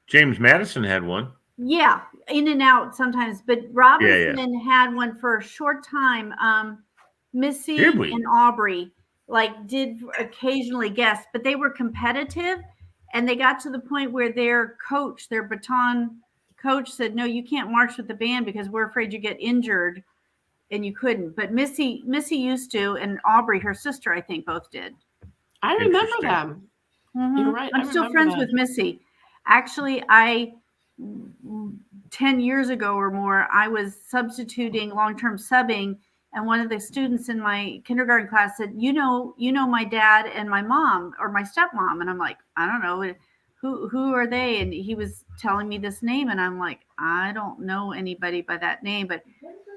Speaker 2: James Madison had one.
Speaker 8: Yeah, in and out sometimes. But Robinson had one for a short time. Missy and Aubrey did occasionally guest, but they were competitive, and they got to the point where their baton coach said, no, you can't march with the band because we're afraid you get injured, and you couldn't. But Missy used to, and Aubrey, her sister, I think both did.
Speaker 4: I remember them.
Speaker 8: Mm-hmm.
Speaker 4: You're right.
Speaker 8: I'm still friends with Missy. Actually, 10 years ago or more, I was substituting long-term subbing, and one of the students in my kindergarten class said, you know my dad and my mom or my stepmom. And I'm like, I don't know. Who are they? And he was telling me this name, and I'm like, I don't know anybody by that name. But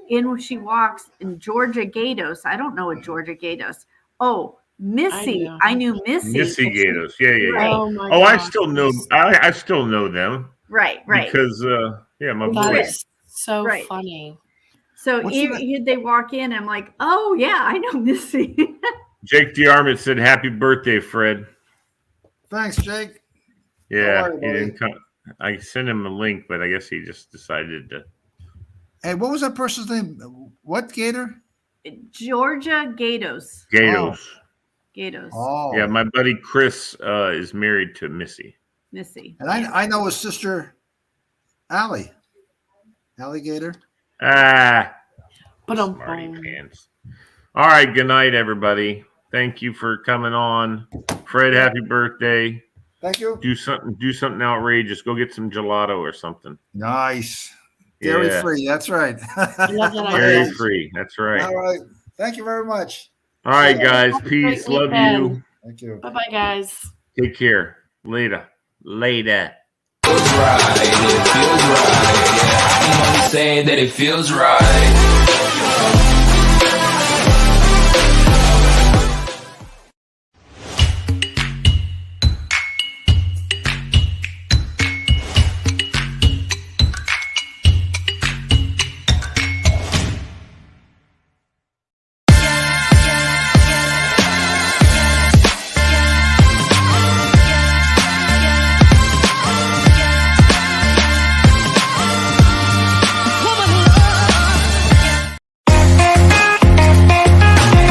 Speaker 8: in she walks, in Georgia Gatos. I don't know a Georgia Gatos. Oh, Missy. I knew Missy.
Speaker 2: Missy Gatos. Yeah.
Speaker 4: Oh, my
Speaker 2: I still know. I still know them.
Speaker 8: Right.
Speaker 2: Because my boy.
Speaker 4: That is so funny.
Speaker 8: So they walk in, I'm like, oh yeah, I know Missy.
Speaker 2: Jake DeArmond said, "Happy birthday, Fred."
Speaker 7: Thanks, Jake.
Speaker 2: Yeah, he didn't come. I sent him a link, but I guess he just decided to.
Speaker 7: Hey, what was that person's name? What Gator?
Speaker 8: Georgia Gatos.
Speaker 2: Gatos.
Speaker 8: Gatos.
Speaker 7: Oh.
Speaker 2: Yeah, my buddy Chris is married to Missy.
Speaker 7: And I know his sister, Allie. Alligator.
Speaker 2: Smarty pants. All right, good night, everybody. Thank you for coming on. Fred, happy birthday.
Speaker 7: Thank you.
Speaker 2: Do something outrageous. Go get some gelato or something.
Speaker 7: Nice. Dairy free. That's right.
Speaker 2: Dairy free. That's right.
Speaker 7: All right. Thank you very much.
Speaker 2: All right, guys. Peace. Love you.
Speaker 7: Thank you.
Speaker 4: Bye-bye, guys.
Speaker 2: Take care. Later.
Speaker 1: Feels right. It feels right. Yeah, I'm only saying that it feels right.